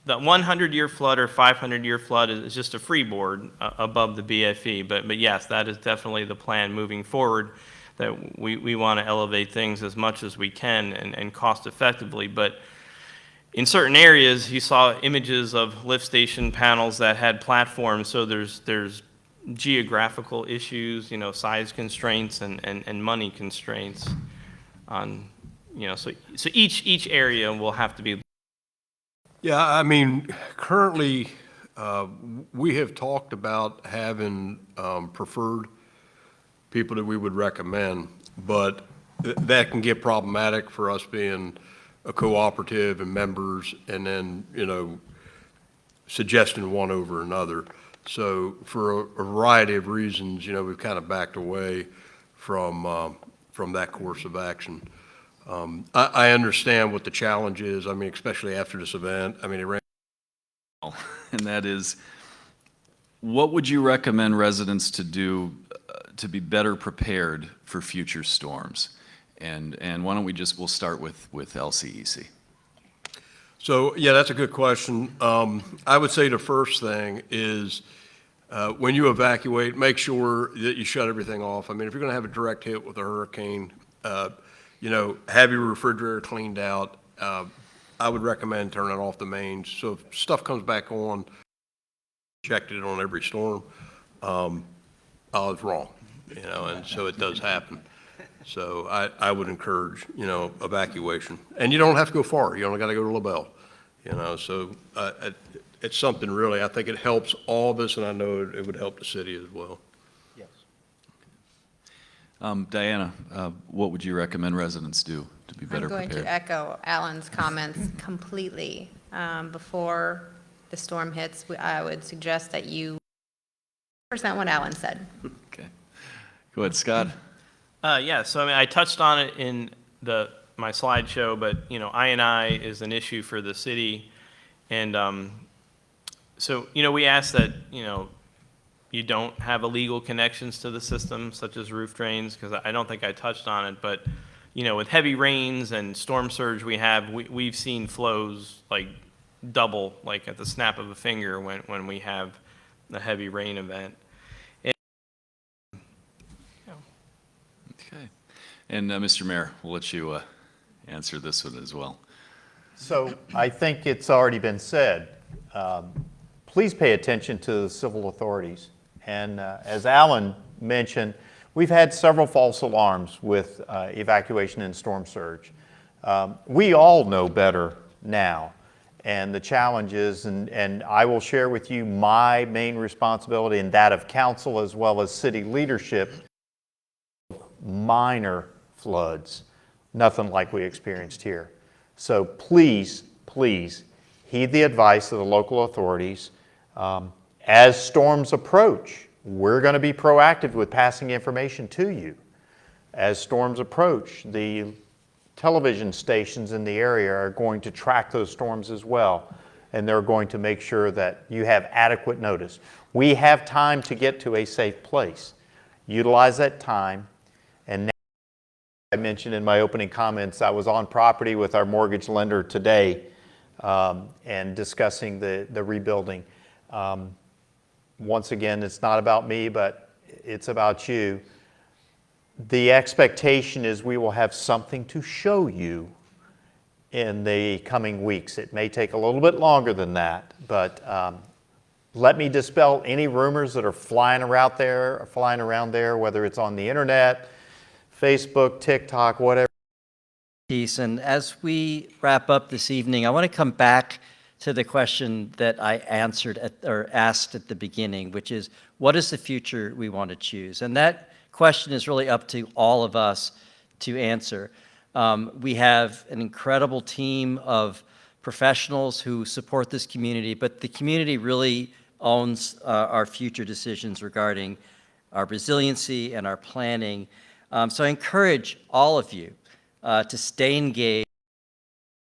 the 100-year flood or 500-year flood is just a freeboard above the BFE, but yes, that is definitely the plan moving forward, that we want to elevate things as much as we can and cost effectively. But in certain areas, you saw images of lift station panels that had platforms, so there's geographical issues, size constraints and money constraints on, so each area will have to be. Yeah, I mean, currently, we have talked about having preferred people that we would recommend, but that can get problematic for us being a cooperative and members and then, suggesting one over another. So for a variety of reasons, we've kind of backed away from that course of action. I understand what the challenge is. I mean, especially after this event. I mean, it ran. And that is, what would you recommend residents to do to be better prepared for future storms? And why don't we'll start with LCEC. So, yeah, that's a good question. I would say the first thing is when you evacuate, make sure that you shut everything off. I mean, if you're going to have a direct hit with a hurricane, have your refrigerator cleaned out. I would recommend turning off the mains. So if stuff comes back on, checked it on every storm, I was wrong, and so it does happen. So I would encourage, evacuation. And you don't have to go far. You only got to go to LaBelle, so it's something really, I think it helps all of us, and I know it would help the city as well. Yes. Diana, what would you recommend residents do to be better I'm going prepared? to echo Alan's comments completely. Before the storm hits, I would suggest that you % what Alan said. Okay. Go ahead, Scott. Yeah, so I mean, I touched on it in my slideshow, but, I&I is an issue for the city. And so, we ask that, you don't have illegal connections to the system, such as roof drains, because I don't think I touched on it. But, with heavy rains and storm surge we've seen flows like double, like at the snap of a finger when we have a heavy rain event. Okay. And Mr. Mayor, we'll let you answer this one as well. So I think it's already been said. Please pay attention to the civil authorities. And as Alan mentioned, we've had several false alarms with evacuation and storm surge. We all know better now. And the challenge is, and I will share with you my main responsibility and that of council as well as city leadership, minor floods, nothing like we experienced here. So please, please heed the advice of the local authorities. As storms approach, we're going to be proactive with passing information to you. As storms approach, the television stations in the area are going to track those storms as well, and they're going to make sure that you have adequate notice. We have time to get to a safe place. Utilize that time. And now, I mentioned in my opening comments, I was on property with our mortgage lender today and discussing the rebuilding. Once again, it's not about me, but it's about you. The expectation is we will have something to show you in the coming weeks. It may take a little bit longer than that, but let me dispel any rumors that are flying around there, whether it's on the internet, Facebook, TikTok, whatever. Piece. And as we wrap up this evening, I want to come back to the question that I asked at the beginning, which is, what is the future we want to choose? And that question is really up to all of us to answer. We have an incredible team of professionals who support this community, but the community really owns our future decisions regarding our resiliency and our planning. So I encourage all of you to stay engaged.